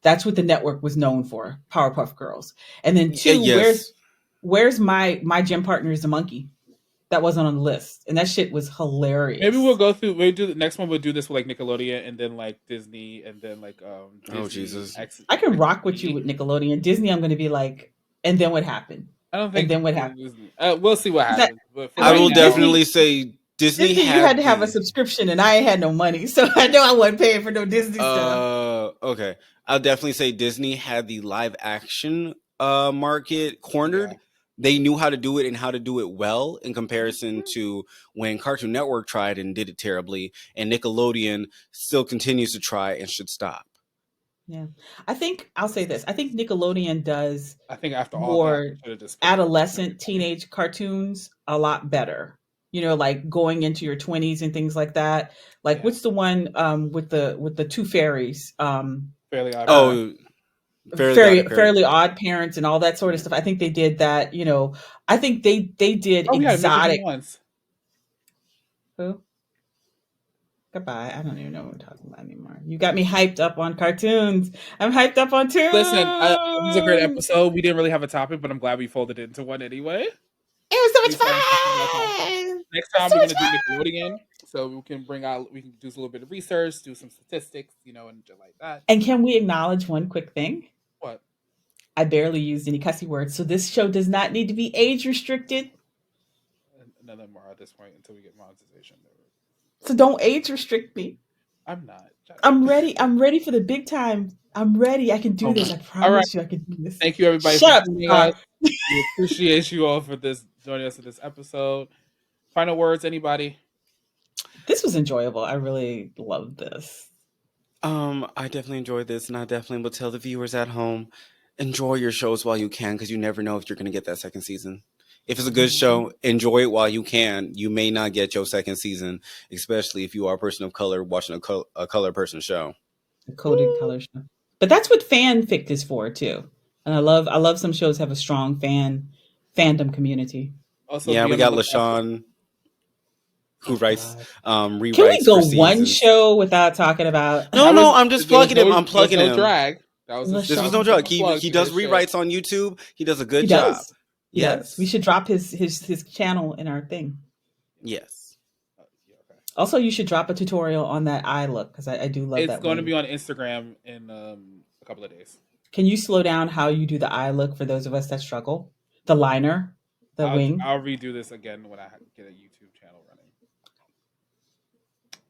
that's what the network was known for, Powerpuff Girls. And then two, Yes, where's my gym partner is the monkey? That wasn't on the list. And that shit was Maybe we'll hilarious. go through. We do the next one. We'll do this with like Nickelodeon, and then like Disney, and then like oh Disney Jesus. I can rock with you XD. with Nickelodeon. Disney, I'm gonna be like, and then what happened? I don't And think then what happened? Disney. We'll see what 'Cause I, happens. But for Cause I I right will mean now, definitely say Disney Disney, you had had to have a the subscription, and I ain't had no money, so I know I wasn't paying for no Disney stuff. Okay. I'll definitely say Disney had the live action market yeah. cornered. They knew how to do it and how to do it well in comparison to when Cartoon Network tried and did it terribly, and Nickelodeon still continues to try and should stop. Yeah, I think I'll say this. I think Nickelodeon does I think after all that, more they should have just skipped adolescent everybody. teenage cartoons a lot better. Like going into your 20s and things like that. Like Yeah, what's the one with the two fairies? Fairly Odd Uh Parents. Oh, Fairly Odd Parents. Fairly Odd Parents and all that sort of Yeah. stuff. I think they did that. I think they did Oh yeah, Midget exotic. Once. Who? Goodbye. I don't even know what we're talking about anymore. You got me hyped up on cartoons. I'm hyped up on Listen, it was a great tunes. episode. We didn't really have a topic, but I'm glad we folded it into one anyway. It was so We much started talking about content. fun. Next time So we're much gonna do fun. Nickelodeon, so we can do a little bit of research, do some statistics, and shit like that. And can we acknowledge one quick thing? What? I barely used any cussy words, so this show does not need to be age restricted. None of them are at this point until we get monetization. So don't age restrict me. I'm not. Shut up. I'm ready. I'm ready for the big time. I'm ready. I can do Oh this. my. I All right. promise you I can do this. Thank you everybody for Shut up, joining us. Star. We appreciate you all for this joining us in this episode. Final words, anybody? This was enjoyable. I really loved this. I definitely enjoyed this, and I definitely will tell the viewers at home, enjoy your shows while you can, because you never know if you're going to get that second season. If it's a good Mhm. show, enjoy it while you can. You may not get your second season, especially if you are a person of color watching a color person show. The coded color show. But that's what fanfic is for too. And I love some shows have a strong fandom community. Also, Yeah, be we on the got lookout for. LaShawn who Oh writes God. Can we rewrites go for one seasons. show without talking about No, That was no, I'm just there was plugging him. no I'm there was plugging no him. drag. That was This was that no LaShawn? was joke. a plug He to does his shit. rewrites on YouTube. He does a He good job. does. He does. We Yes. should drop his channel in our thing. Yes. Yeah, okay. Also, you should drop a tutorial on that eye look because I do love It's that going to wing. be on Instagram in a couple of days. Can you slow down how you do the eye look for those of us that struggle? The liner, the wing. I'll redo this again when I get a YouTube channel running.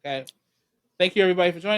Okay. Thank you everybody for joining.